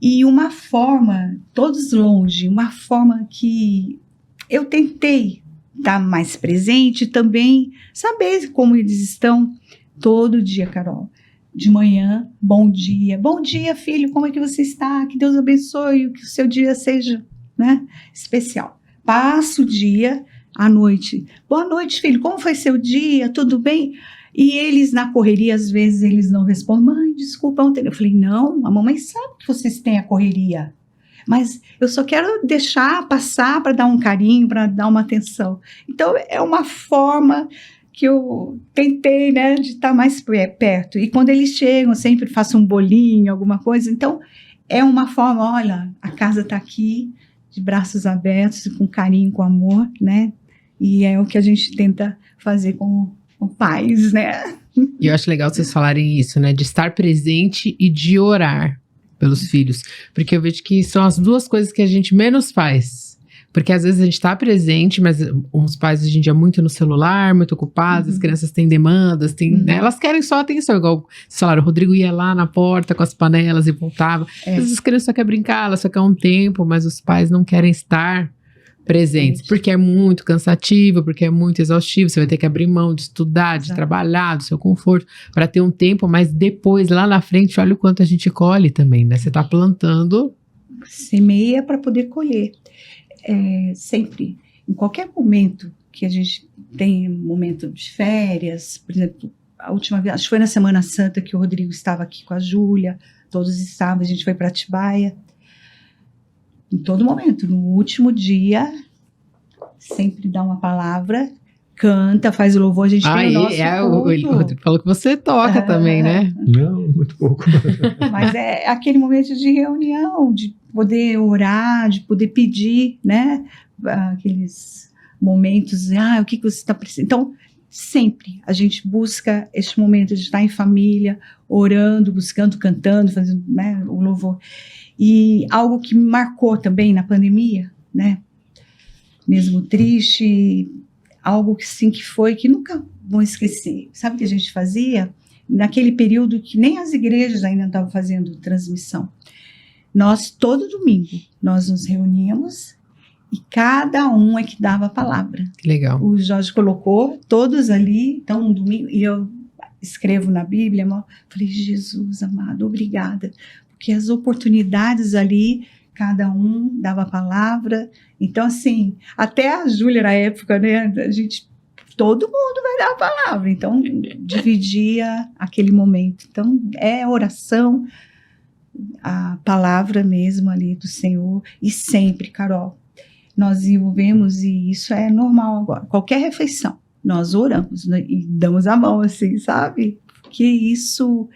E uma forma, todos longe, uma forma que eu tentei estar mais presente, também saber como eles estão todo dia, Carol. De manhã, bom dia, filho, como é que você está? Que Deus abençoe, que o seu dia seja, né, especial. Passa o dia, à noite, boa noite, filho, como foi seu dia? Tudo bem? E eles na correria, às vezes eles não respondem, mãe, desculpa, ontem. Eu falei, não, a mamãe sabe que vocês têm a correria, mas eu só quero deixar passar para dar um carinho, para dar uma atenção. Então, é uma forma que eu tentei, né, de estar mais perto. E quando eles chegam, eu sempre faço um bolinho, alguma coisa. Então, é uma forma, olha, a casa está aqui, de braços abertos, com carinho, com amor, né? E é o que a gente tenta fazer com pais, né? E eu acho legal vocês falarem isso, né, de estar presente e de orar pelos filhos, porque eu vejo que são as duas coisas que a gente menos faz, porque às vezes a gente está presente, mas os pais hoje em dia muito no celular, muito ocupados, as crianças têm demandas, né, elas querem só atenção, igual vocês falaram, o Rodrigo ia lá na porta com as panelas e voltava, às vezes as crianças só querem brincar, elas só querem um tempo, mas os pais não querem estar presentes, porque é muito cansativo, porque é muito exaustivo, você vai ter que abrir mão de estudar, de trabalhar, do seu conforto, para ter um tempo, mas depois, lá na frente, olha o quanto a gente colhe também, né? Você está plantando. Semeia para poder colher. Sempre, em qualquer momento que a gente tem um momento de férias, por exemplo, a última vez, acho que foi na Semana Santa que o Rodrigo estava aqui com a Júlia, todos estavam, a gente foi para Atibaia. Em todo momento, no último dia, sempre dá uma palavra, canta, faz o louvor, a gente tem o nosso o culto. Rodrigo falou que você toca também, né? Não, muito pouco. Mas é aquele momento de reunião, de poder orar, de poder pedir, né? Aqueles momentos, o que você está precisando? Então, sempre a gente busca este momento de estar em família, orando, buscando, cantando, fazendo, né, o louvor. E algo que me marcou também na pandemia, né? Mesmo triste, algo que sim que foi, que nunca vou esquecer. Sabe o que a gente fazia? Naquele período que nem as igrejas ainda estavam fazendo transmissão. Nós, todo domingo, nós nos reuníamos e cada um é que dava a palavra. Que legal. O Jorge colocou todos ali, então um domingo, e eu escrevo na Bíblia, falei, Jesus amado, obrigada, porque as oportunidades ali, cada um dava a palavra. Então, assim, até a Júlia na época, né, todo mundo vai dar a palavra, então dividia aquele momento. Então, é oração, a palavra mesmo ali do Senhor, e sempre, Carol, nós envolvemos, e isso é normal agora, qualquer refeição, nós oramos, né, e damos a mão assim, sabe? Porque isso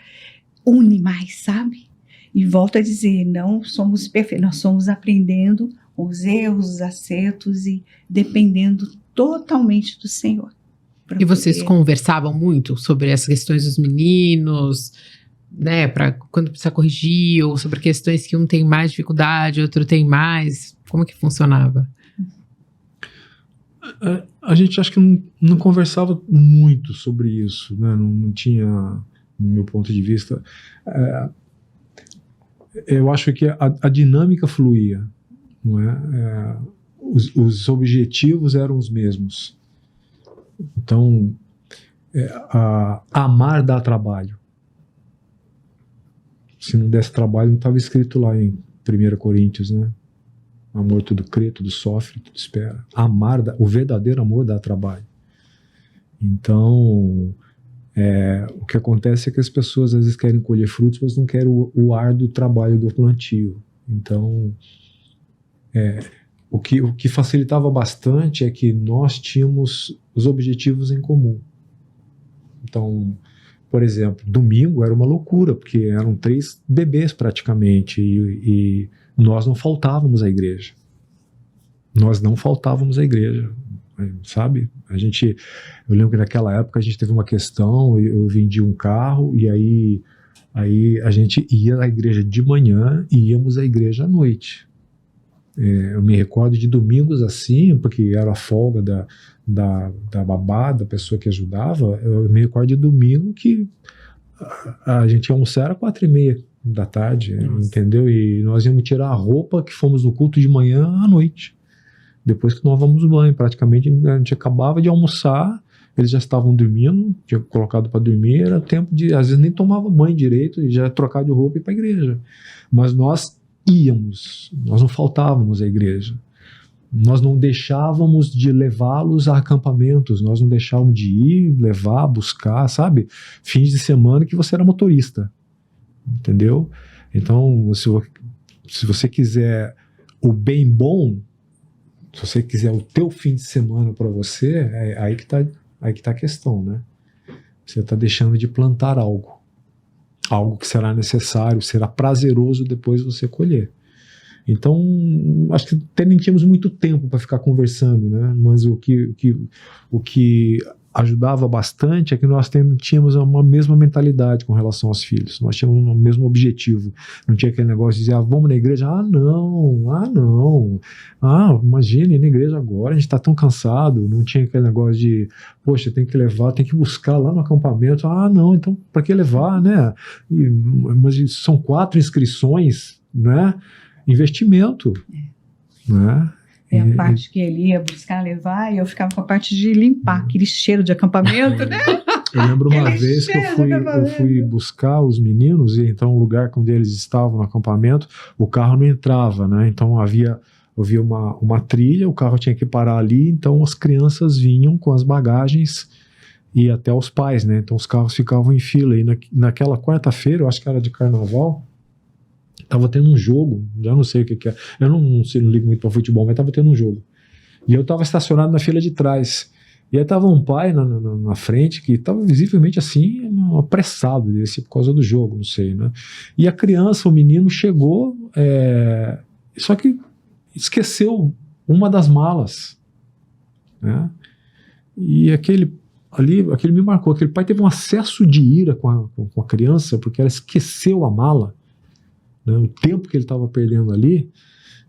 une mais, sabe? E volto a dizer, não somos perfeitos, nós somos aprendendo os erros, os acertos e dependendo totalmente do Senhor. E vocês conversavam muito sobre essas questões dos meninos, né, para quando precisa corrigir, ou sobre questões que um tem mais dificuldade, outro tem mais? Como que funcionava? A gente acho que não conversava muito sobre isso, né? Não tinha, no meu ponto de vista, eu acho que a dinâmica fluía, não é? Os objetivos eram os mesmos. Então, amar dá trabalho. Se não desse trabalho, não estava escrito lá em 1 Coríntios, né? Amor tudo crê, tudo sofre, tudo espera. O verdadeiro amor dá trabalho. Então, o que acontece é que as pessoas às vezes querem colher frutos, mas não querem o árduo trabalho do plantio. Então, o que facilitava bastante é que nós tínhamos os objetivos em comum. Então, por exemplo, domingo era uma loucura, porque eram 3 bebês praticamente, e nós não faltávamos à igreja. Nós não faltávamos à igreja, sabe? Eu lembro que naquela época a gente teve uma questão, eu vendi um carro, e aí a gente ia à igreja de manhã e íamos à igreja à noite. Eu me recordo de domingos assim, porque era a folga da babá, da pessoa que ajudava. Eu me recordo de domingo que a gente ia almoçar às 4h30 da tarde, entendeu? E nós íamos tirar a roupa que fomos no culto de manhã à noite, depois que tomávamos banho. Praticamente a gente acabava de almoçar, eles já estavam dormindo, tinha colocado para dormir, era tempo de, às vezes nem tomava banho direito e já trocar de roupa e ir para a igreja. Mas nós íamos, nós não faltávamos à igreja. Nós não deixávamos de levá-los a acampamentos, nós não deixávamos de ir, levar, buscar, sabe? Fins de semana que você era motorista, entendeu? Então, se você quiser o bem bom, se você quiser o teu fim de semana para você, aí que tá a questão, né? Você está deixando de plantar algo que será necessário, será prazeroso depois você colher. Então, acho que até nem tínhamos muito tempo para ficar conversando, né? Mas o que ajudava bastante é que nós tínhamos uma mesma mentalidade com relação aos filhos. Nós tínhamos o mesmo objetivo. Não tinha aquele negócio de dizer, vamos na igreja? Não. Imagina ir na igreja agora, a gente está tão cansado. Não tinha aquele negócio de, poxa, tem que levar, tem que buscar lá no acampamento. Não, então para que levar, né? Mas são 4 inscrições, né? Investimento, né? A parte que ele ia buscar, levar, e eu ficava com a parte de limpar, aquele cheiro de acampamento, né? Eu lembro uma vez que eu fui buscar os meninos, e então o lugar onde eles estavam no acampamento, o carro não entrava, né? Então havia uma trilha, o carro tinha que parar ali, então as crianças vinham com as bagagens e até os pais, né? Então os carros ficavam em fila, e naquela quarta-feira, eu acho que era de carnaval, tava tendo um jogo, já não sei o que é. Eu não ligo muito para futebol, mas tava tendo um jogo. E eu estava estacionado na fila de trás. E aí estava um pai na frente que estava visivelmente assim, apressado, devia ser por causa do jogo, não sei, né? E a criança, o menino, chegou, só que esqueceu uma das malas, né? E aquele me marcou. Aquele pai teve um acesso de ira com a criança, porque ela esqueceu a mala, né? O tempo que ele estava perdendo ali.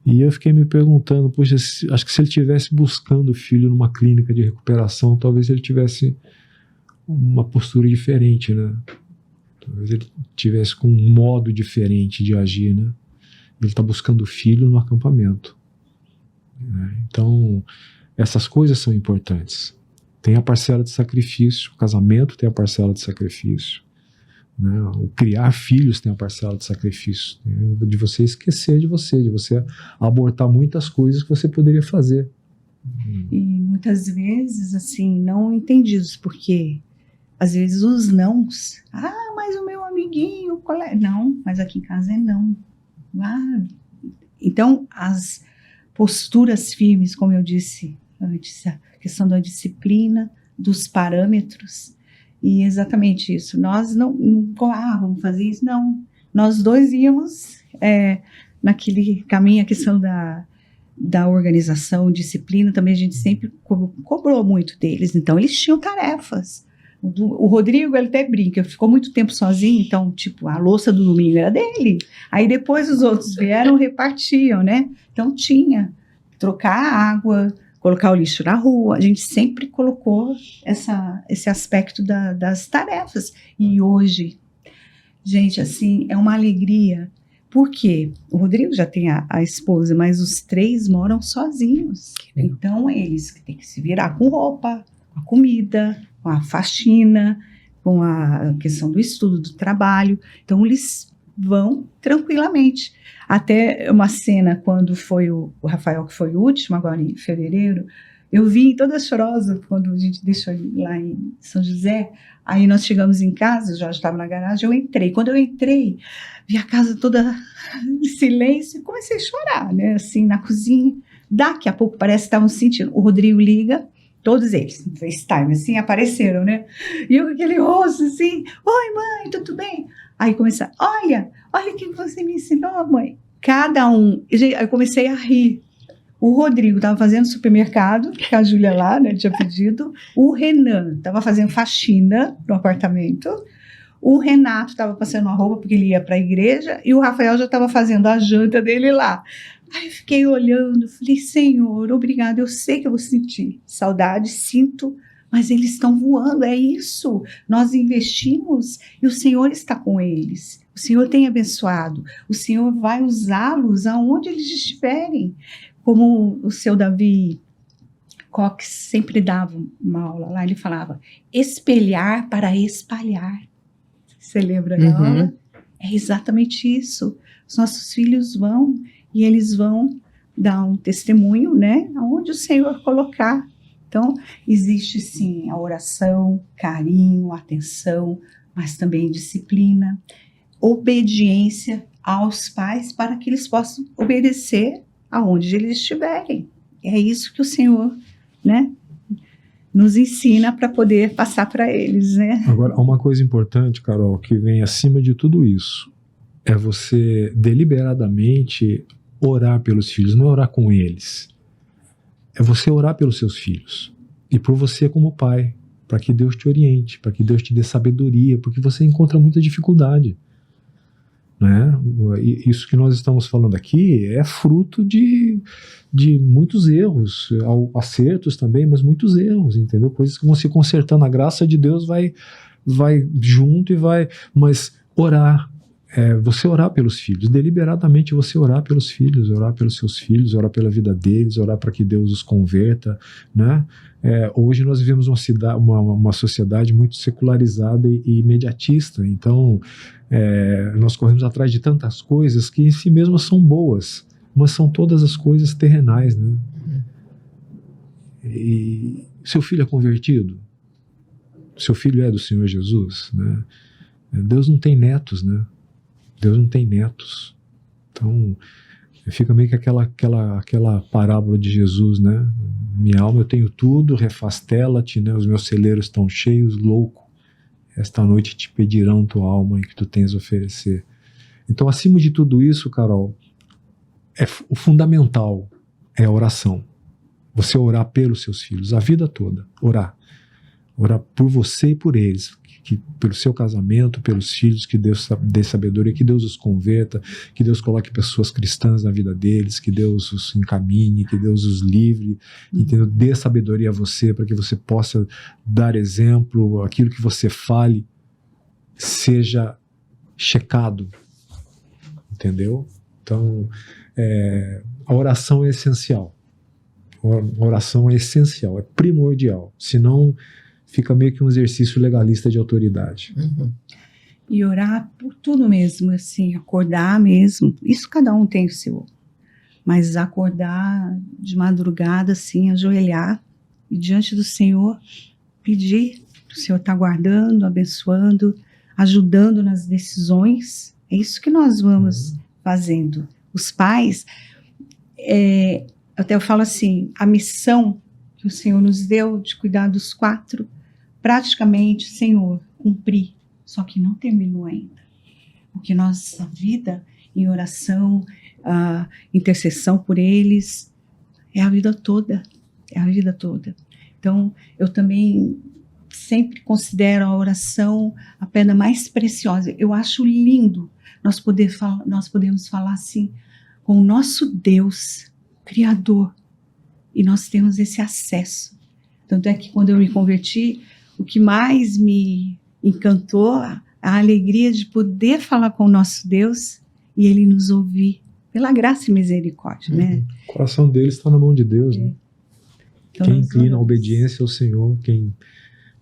E eu fiquei me perguntando, poxa, acho que se ele estivesse buscando o filho numa clínica de recuperação, talvez ele tivesse uma postura diferente, né? Talvez ele tivesse com um modo diferente de agir, né? Ele está buscando o filho no acampamento, né? Então, essas coisas são importantes. Tem a parcela de sacrifício, o casamento tem a parcela de sacrifício, né? O criar filhos tem a parcela de sacrifício, né? De você esquecer de você abortar muitas coisas que você poderia fazer. E muitas vezes, assim, não entendidos, porque às vezes os nãos, mas o meu amiguinho, o colega, não, mas aqui em casa é não. Então, as posturas firmes, como eu disse antes, a questão da disciplina, dos parâmetros. E exatamente isso. Nós não vamos fazer isso, não. Nós dois íamos naquele caminho, a questão da organização, disciplina, também a gente sempre cobrou muito deles. Então, eles tinham tarefas. O Rodrigo, ele até brinca, ficou muito tempo sozinho, então, tipo, a louça do domingo era dele. Aí depois os outros vieram, repartiam, né? Então, tinha trocar a água, colocar o lixo na rua, a gente sempre colocou esse aspecto das tarefas. E hoje, gente, assim, é uma alegria. Por quê? O Rodrigo já tem a esposa, mas os 3 moram sozinhos. Então, eles têm que se virar com roupa, com a comida, com a faxina, com a questão do estudo, do trabalho. Então, eles vão tranquilamente. Até uma cena, quando foi o Rafael, que foi o último, agora em fevereiro, eu vi toda chorosa quando a gente deixou ele lá em São José. Aí nós chegamos em casa, o Jorge estava na garagem, eu entrei. Quando eu entrei, vi a casa toda em silêncio e comecei a chorar, né? Assim, na cozinha. Daqui a pouco parece que estavam sentindo. O Rodrigo liga, todos eles, no FaceTime, assim, apareceram, né? E eu com aquele rosto assim, oi mãe, tudo bem? Aí começaram, olha o que você me ensinou, mãe. Cada um, eu comecei a rir. O Rodrigo estava fazendo supermercado, que a Júlia lá, né, tinha pedido. O Renan estava fazendo faxina no apartamento. O Renato estava passando uma roupa porque ele ia para a igreja. E o Rafael já estava fazendo a janta dele lá. Aí eu fiquei olhando, falei, Senhor, obrigado. Eu sei que eu vou sentir saudade, sinto, mas eles estão voando, é isso. Nós investimos e o Senhor está com eles. O Senhor tem abençoado. O Senhor vai usá-los aonde eles estiverem. Como o seu Davi Cox sempre dava uma aula lá, ele falava, espelhar para espalhar. Você lembra da aula? É exatamente isso. Os nossos filhos vão e eles vão dar um testemunho, né? Aonde o Senhor colocar. Então, existe sim a oração, carinho, atenção, mas também disciplina, obediência aos pais para que eles possam obedecer aonde eles estiverem. É isso que o Senhor, né, nos ensina para poder passar para eles, né? Agora, uma coisa importante, Carol, que vem acima de tudo isso, é você deliberadamente orar pelos filhos, não é orar com eles. É você orar pelos seus filhos e por você como pai, para que Deus te oriente, para que Deus te dê sabedoria, porque você encontra muita dificuldade, né? Isso que nós estamos falando aqui é fruto de muitos erros, acertos também, mas muitos erros, entendeu? Coisas que vão se consertando, a graça de Deus vai junto e vai, mas orar, você orar pelos filhos, deliberadamente você orar pelos filhos, orar pelos seus filhos, orar pela vida deles, orar para que Deus os converta, né? Hoje nós vivemos uma sociedade muito secularizada e imediatista, então nós corremos atrás de tantas coisas que em si mesmas são boas, mas são todas as coisas terrenais, né? E seu filho é convertido? Seu filho é do Senhor Jesus, né? Deus não tem netos, né? Deus não tem netos. Então, Fica meio que aquela parábola de Jesus, né? Minha alma, eu tenho tudo, refastela-te, né? Os meus celeiros estão cheios, louco. Esta noite te pedirão tua alma e que tu tens a oferecer. Então, acima de tudo isso, Carol, o fundamental é a oração. Você orar pelos seus filhos, a vida toda, orar. Orar por você e por eles, pelo seu casamento, pelos filhos, que Deus dê sabedoria, que Deus os converta, que Deus coloque pessoas cristãs na vida deles, que Deus os encaminhe, que Deus os livre, entendeu? Dê sabedoria a você para que você possa dar exemplo, aquilo que você fale seja checado, entendeu? Então, a oração é essencial. A oração é essencial, é primordial, senão fica meio que um exercício legalista de autoridade. Uhum. E orar por tudo mesmo, assim, acordar mesmo. Isso cada um tem o seu. Mas acordar de madrugada, assim, ajoelhar e diante do Senhor, pedir. O Senhor está guardando, abençoando, ajudando nas decisões. É isso que nós vamos fazendo. Os pais, até eu falo assim, a missão que o Senhor nos deu de cuidar dos 4, praticamente, Senhor, cumpri, só que não terminou ainda. Porque nossa vida em oração, a intercessão por eles, é a vida toda, é a vida toda. Então, eu também sempre considero a oração a pedra mais preciosa. Eu acho lindo nós podemos falar assim com o nosso Deus, Criador, e nós temos esse acesso. Tanto é que quando eu me converti, o que mais me encantou, a alegria de poder falar com o nosso Deus e Ele nos ouvir, pela graça e misericórdia, né? O coração deles está na mão de Deus, né? Então, quem inclina a obediência ao Senhor,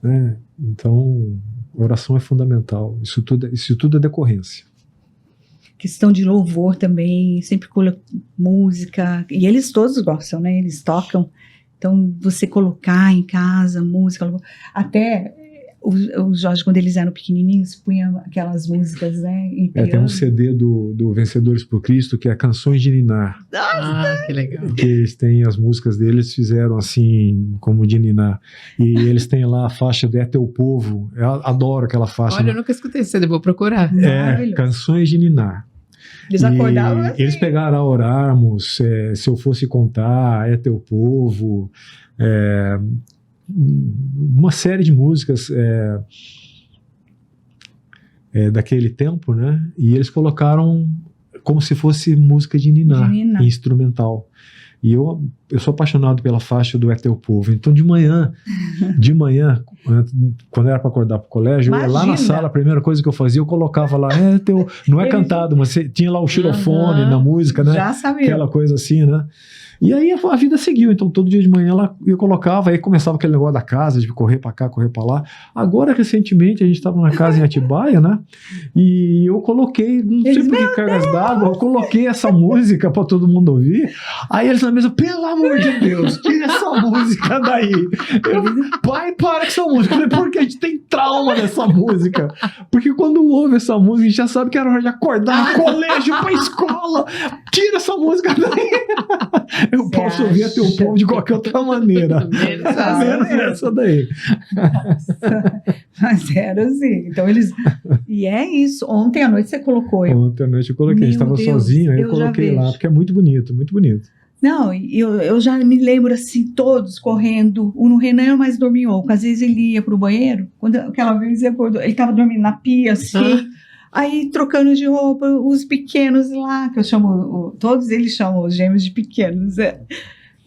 né? Então, a oração é fundamental. Isso tudo é decorrência. Questão de louvor também, sempre coloco música, e eles todos gostam, né? Eles tocam. Então, você colocar em casa música, louvor. Até o Jorge, quando eles eram pequenininhos, punha aquelas músicas, né? Em piano. Tem um CD do Vencedores por Cristo, que é Canções de Ninar. Ah, que legal. Que eles têm as músicas deles, fizeram assim, como de ninar. E eles têm lá a faixa de É Teu Povo. Eu adoro aquela faixa. Olha, eu nunca escutei esse CD, vou procurar. Canções de Ninar. Eles acordavam assim. Eles pegaram a Orarmos, Se Eu Fosse Contar, É Teu Povo, uma série de músicas daquele tempo, né? E eles colocaram como se fosse música de ninar, instrumental. E eu sou apaixonado pela faixa do É Teu Povo. Então, de manhã, quando era para acordar para o colégio, eu ia lá na sala, a primeira coisa que eu fazia, eu colocava lá, não é cantado, mas tinha lá o xilofone na música, né? Já sabia. Aquela coisa assim, né? E aí a vida seguiu. Então, todo dia de manhã eu colocava, aí começava aquele negócio da casa, de correr para cá, correr para lá. Agora, recentemente, a gente estava na casa em Atibaia, né? E eu coloquei, não sei por que cargas d'água, eu coloquei essa música para todo mundo ouvir. Aí eles na mesa, pelo amor de Deus, tira essa música daí. Pai, para com essa música. Eu falei, porque a gente tem trauma dessa música. Porque quando ouve essa música, a gente já sabe que era hora de acordar, colégio, pra escola. Tira essa música daí. Eu posso ouvir Teu Povo de qualquer outra maneira. Menos essa daí. Mas era assim. Então eles... E é isso. Ontem à noite você colocou. Ontem à noite eu coloquei. A gente estava sozinho, aí eu coloquei lá, porque é muito bonito, muito bonito. Não, eu já me lembro assim, todos correndo. O Renan mais dorminhoco. Às vezes ele ia pro banheiro. Quando aquela vez ele estava dormindo na pia, assim. Aí trocando de roupa, os pequenos lá, que eu chamo, todos eles chamam os gêmeos de pequenos.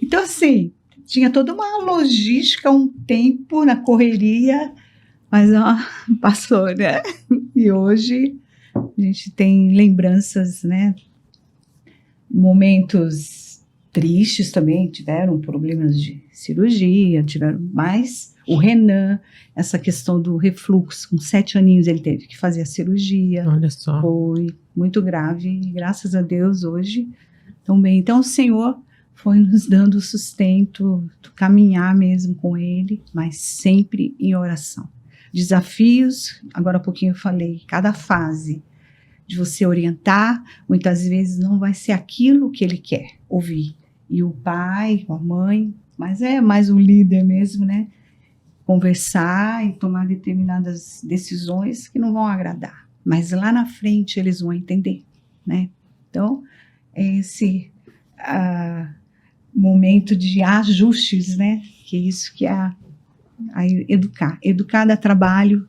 Então, assim, tinha toda uma logística, um tempo na correria, mas passou, né? E hoje a gente tem lembranças, né? Momentos tristes também, tiveram problemas de cirurgia, mas o Renan, essa questão do refluxo, com 7 aninhos ele teve que fazer a cirurgia. Olha só. Foi muito grave, e graças a Deus hoje estão bem. Então o Senhor foi nos dando sustento, caminhar mesmo com Ele, mas sempre em oração. Desafios, agora há pouquinho eu falei, cada fase de você orientar, muitas vezes não vai ser aquilo que ele quer ouvir. E o pai, a mãe, mas é mais o líder mesmo, né? Conversar e tomar determinadas decisões que não vão agradar. Mas lá na frente eles vão entender, né? Então, é esse momento de ajustes, né? Que é isso que é educar. Educar dá trabalho,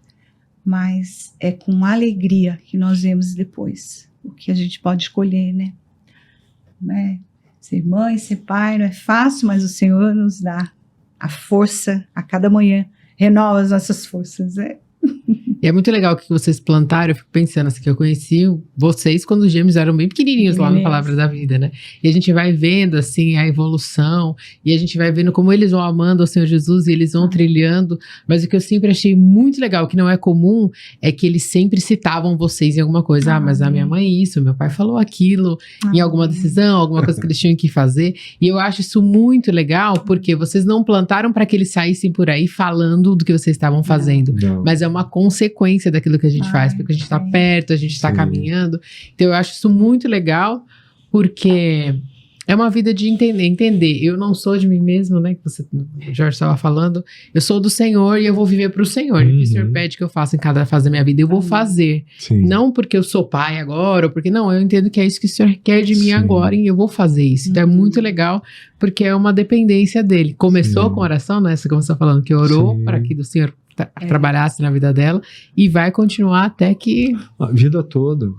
mas é com alegria que nós vemos depois o que a gente pode escolher, né? Ser mãe, ser pai não é fácil, mas o Senhor nos dá a força a cada manhã, renova as nossas forças, né? E é muito legal o que vocês plantaram. Eu fico pensando assim, que eu conheci vocês quando os gêmeos eram bem pequenininhos lá no Palavra da Vida, né? E a gente vai vendo assim a evolução, e a gente vai vendo como eles vão amando o Senhor Jesus e eles vão trilhando. Mas o que eu sempre achei muito legal, que não é comum, é que eles sempre citavam vocês em alguma coisa. Mas a minha mãe isso, meu pai falou aquilo, em alguma decisão, alguma coisa que eles tinham que fazer. E eu acho isso muito legal, porque vocês não plantaram para que eles saíssem por aí falando do que vocês estavam fazendo. Não. Mas é uma consequência daquilo que a gente faz, porque a gente está perto, a gente está caminhando. Então eu acho isso muito legal, porque é uma vida de entender. Eu não sou de mim mesmo, né? Que o Jorge estava falando. Eu sou do Senhor e eu vou viver para o Senhor. O que o Senhor pede que eu faça em cada fase da minha vida, eu vou fazer. Sim. Não porque eu sou pai agora, ou porque não, eu entendo que é isso que o Senhor quer de mim agora e eu vou fazer isso. Então é muito legal, porque é uma dependência dele. Começou com oração, né? Você começou falando que orou para que o Senhor trabalhasse na vida dela, e vai continuar até que... A vida toda,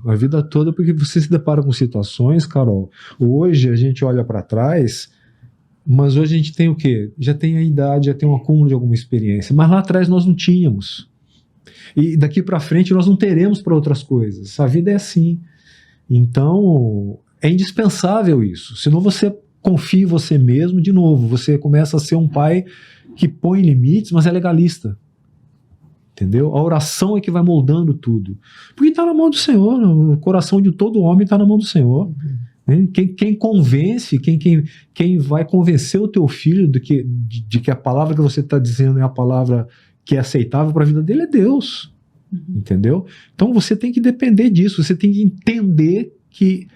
porque você se depara com situações, Carol, hoje a gente olha para trás, mas hoje a gente tem o quê? Já tem a idade, já tem um acúmulo de alguma experiência, mas lá atrás nós não tínhamos, e daqui para frente nós não teremos para outras coisas, a vida é assim, então é indispensável isso, senão você confia em você mesmo, de novo, você começa a ser um pai que põe limites, mas é legalista. Entendeu? A oração é que vai moldando tudo. Porque está na mão do Senhor, o coração de todo homem está na mão do Senhor. Quem convence, quem vai convencer o teu filho de que a palavra que você está dizendo é a palavra que é aceitável para a vida dele é Deus. Entendeu? Então você tem que depender disso, você tem que entender que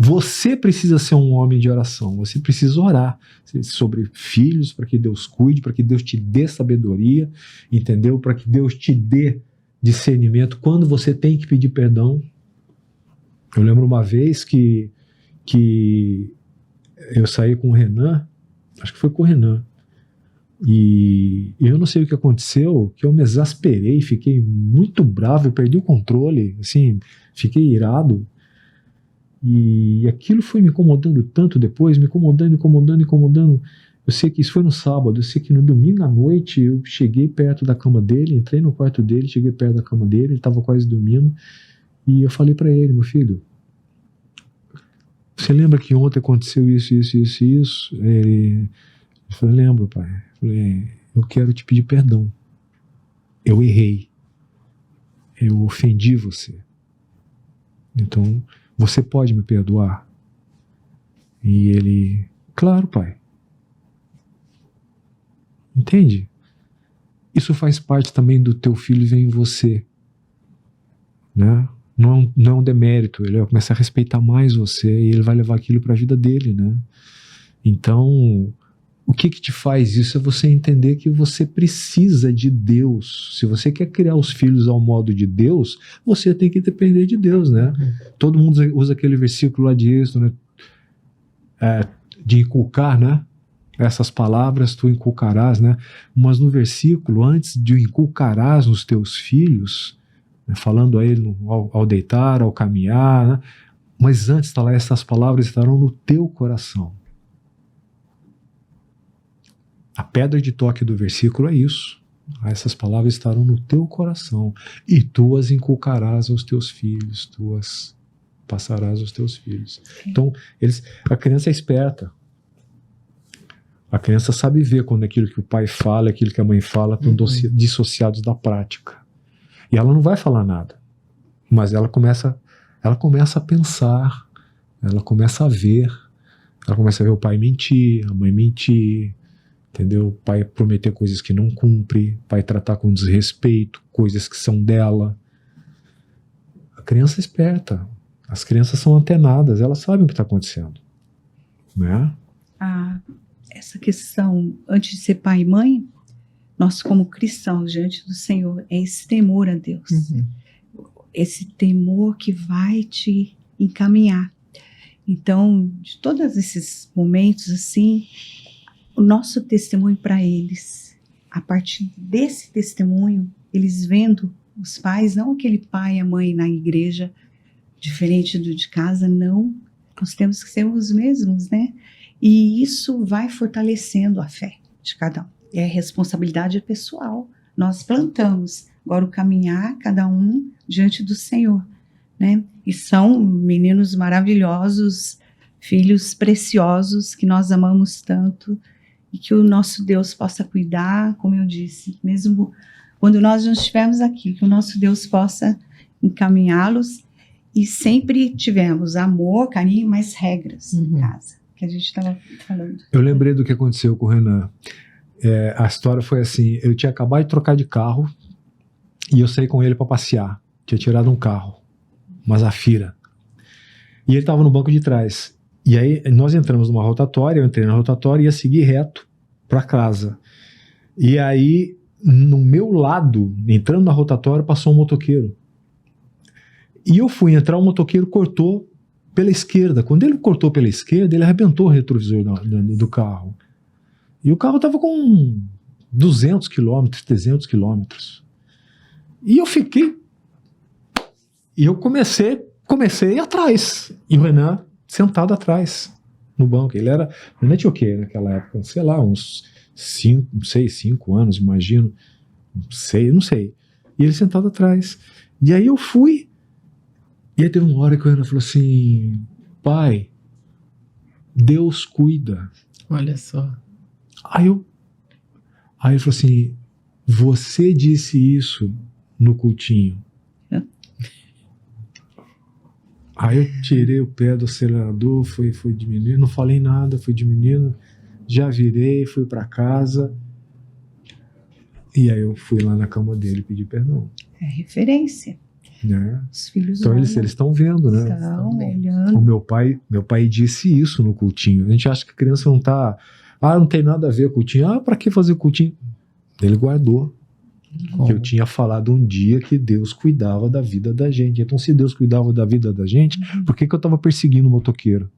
você precisa ser um homem de oração, você precisa orar sobre filhos, para que Deus cuide, para que Deus te dê sabedoria, entendeu? Para que Deus te dê discernimento quando você tem que pedir perdão. Eu lembro uma vez que eu saí com o Renan, acho que foi com o Renan, e eu não sei o que aconteceu, que eu me exasperei, fiquei muito bravo, eu perdi o controle, assim, fiquei irado. E aquilo foi me incomodando tanto depois, me incomodando. Eu sei que isso foi no sábado, eu sei que no domingo à noite eu cheguei perto da cama dele, entrei no quarto dele, cheguei perto da cama dele, ele estava quase dormindo, e eu falei para ele: meu filho, você lembra que ontem aconteceu isso? Eu falei: lembro, pai. Eu falei: eu quero te pedir perdão, eu errei, eu ofendi você, então você pode me perdoar? E ele: claro, pai. Entende? Isso faz parte também do teu filho ver em você, né? Não é um demérito, ele vai começar a respeitar mais você e ele vai levar aquilo para a vida dele, né? Então, o que te faz isso é você entender que você precisa de Deus. Se você quer criar os filhos ao modo de Deus, você tem que depender de Deus, né? Todo mundo usa aquele versículo lá de Êxodo, né? De inculcar, né? Essas palavras tu inculcarás, né? Mas no versículo, antes de inculcarás nos teus filhos, né? Falando a ele ao deitar, ao caminhar, né? Mas antes está lá, essas palavras estarão no teu coração. A pedra de toque do versículo é isso. Essas palavras estarão no teu coração e tu as inculcarás aos teus filhos, tu as passarás aos teus filhos. Então, a criança é esperta. A criança sabe ver quando aquilo que o pai fala, aquilo que a mãe fala estão dissociados da prática. E ela não vai falar nada, mas ela começa a pensar, ela começa a ver o pai mentir, a mãe mentir, entendeu? O pai prometer coisas que não cumpre, o pai tratar com desrespeito, coisas que são dela. A criança é esperta. As crianças são antenadas, elas sabem o que está acontecendo. Né? Essa questão, antes de ser pai e mãe, nós como cristãos diante do Senhor, é esse temor a Deus. Esse temor que vai te encaminhar. Então, de todos esses momentos assim, o nosso testemunho para eles, a partir desse testemunho, eles vendo os pais, não aquele pai e a mãe na igreja, diferente do de casa, não. Nós temos que ser os mesmos, né? E isso vai fortalecendo a fé de cada um. É responsabilidade pessoal. Nós plantamos. Agora o caminhar, cada um diante do Senhor, né? E são meninos maravilhosos, filhos preciosos que nós amamos tanto e que o nosso Deus possa cuidar, como eu disse, mesmo quando nós não estivermos aqui, que o nosso Deus possa encaminhá-los. E sempre tivemos amor, carinho, mas regras em casa, que a gente estava falando. Eu lembrei do que aconteceu com o Renan. A história foi assim, eu tinha acabado de trocar de carro e eu saí com ele para passear. Tinha tirado um carro, uma Zafira. E ele estava no banco de trás. E aí nós entramos numa rotatória, eu entrei na rotatória e ia seguir reto para casa. E aí, no meu lado, entrando na rotatória, passou um motoqueiro. E eu fui entrar, o motoqueiro cortou pela esquerda. Quando ele cortou pela esquerda, ele arrebentou o retrovisor do carro. E o carro estava com 200 quilômetros, 300 quilômetros. E eu fiquei... E eu comecei a ir atrás. E o Renan sentado atrás, no banco. O Renan tinha o quê naquela época? Sei lá, uns 5 anos, imagino. Não sei. E ele sentado atrás. E aí eu fui... E aí teve uma hora que o Renan falou assim, pai, Deus cuida. Olha só. Aí ele falou assim, você disse isso no cultinho. Aí eu tirei o pé do acelerador, fui diminuindo, não falei nada, fui diminuindo, já virei, fui para casa. E aí eu fui lá na cama dele e pedi perdão. É referência. Né? Os filhos então eles estão vendo, né? Estão olhando. O meu pai disse isso no cultinho. A gente acha que a criança não tá... não tem nada a ver com o cultinho. Pra que fazer cultinho? Ele guardou. Que eu tinha falado um dia que Deus cuidava da vida da gente. Então se Deus cuidava da vida da gente, por que eu tava perseguindo o motoqueiro?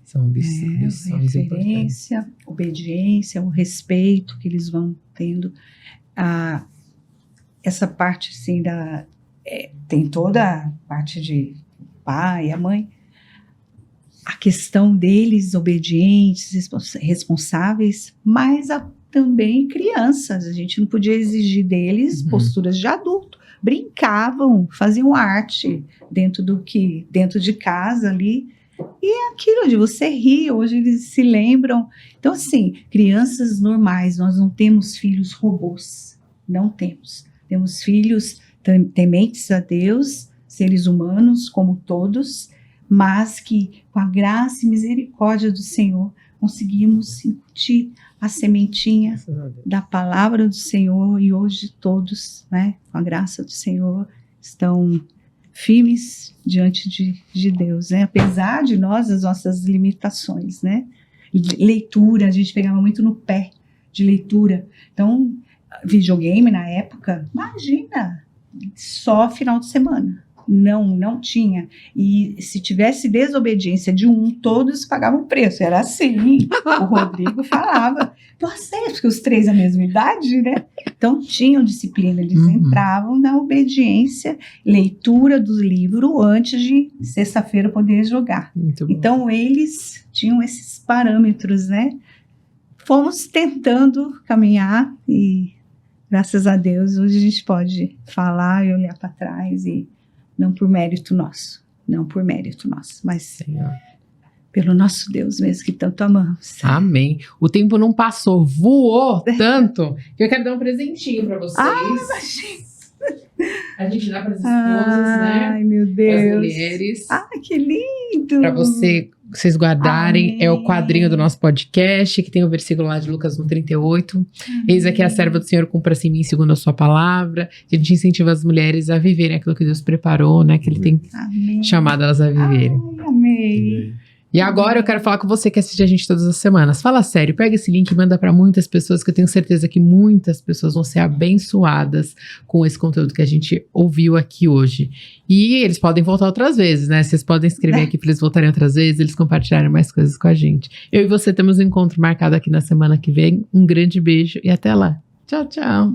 São ambições referência, importantes. Obediência, o respeito que eles vão tendo. Essa parte assim tem toda a parte de pai, a mãe, a questão deles obedientes, responsáveis, mas também crianças, a gente não podia exigir deles posturas de adulto, brincavam, faziam arte dentro de casa ali, e é aquilo de você rir, hoje eles se lembram. Então assim, crianças normais, nós não temos filhos robôs, não temos. Temos filhos tementes a Deus, seres humanos como todos, mas que com a graça e misericórdia do Senhor conseguimos incutir a sementinha da palavra do Senhor e hoje todos, né, com a graça do Senhor, estão firmes diante de Deus, né? Apesar de nós, as nossas limitações, né? Leitura, a gente pegava muito no pé de leitura, então... Videogame na época, imagina, só final de semana, não tinha, e se tivesse desobediência de todos pagavam o preço, era assim, o Rodrigo falava, porque os 3 a mesma idade, né, então tinham disciplina, eles entravam na obediência, leitura do livro antes de sexta-feira poder jogar, então eles tinham esses parâmetros, né, fomos tentando caminhar e graças a Deus, hoje a gente pode falar e olhar para trás e não por mérito nosso, mas Senhor, pelo nosso Deus mesmo que tanto amamos. Amém. O tempo não passou, voou tanto que eu quero dar um presentinho para vocês. A gente dá para as esposas, né? Ai, meu Deus. Para as mulheres. Que lindo. Para você vocês guardarem. Amém. É o quadrinho do nosso podcast, que tem o versículo lá de Lucas 1:38. Eis aqui a serva do Senhor, cumpra-se em mim segundo a sua palavra. A gente incentiva as mulheres a viverem aquilo que Deus preparou, né? Que Ele tem Amém. chamado elas a viverem. Ai, amei. E agora eu quero falar com você que assiste a gente todas as semanas. Fala sério, pega esse link e manda para muitas pessoas, que eu tenho certeza que muitas pessoas vão ser abençoadas com esse conteúdo que a gente ouviu aqui hoje. E eles podem voltar outras vezes, né? Vocês podem escrever aqui para eles voltarem outras vezes, eles compartilharem mais coisas com a gente. Eu e você temos um encontro marcado aqui na semana que vem. Um grande beijo e até lá. Tchau, tchau.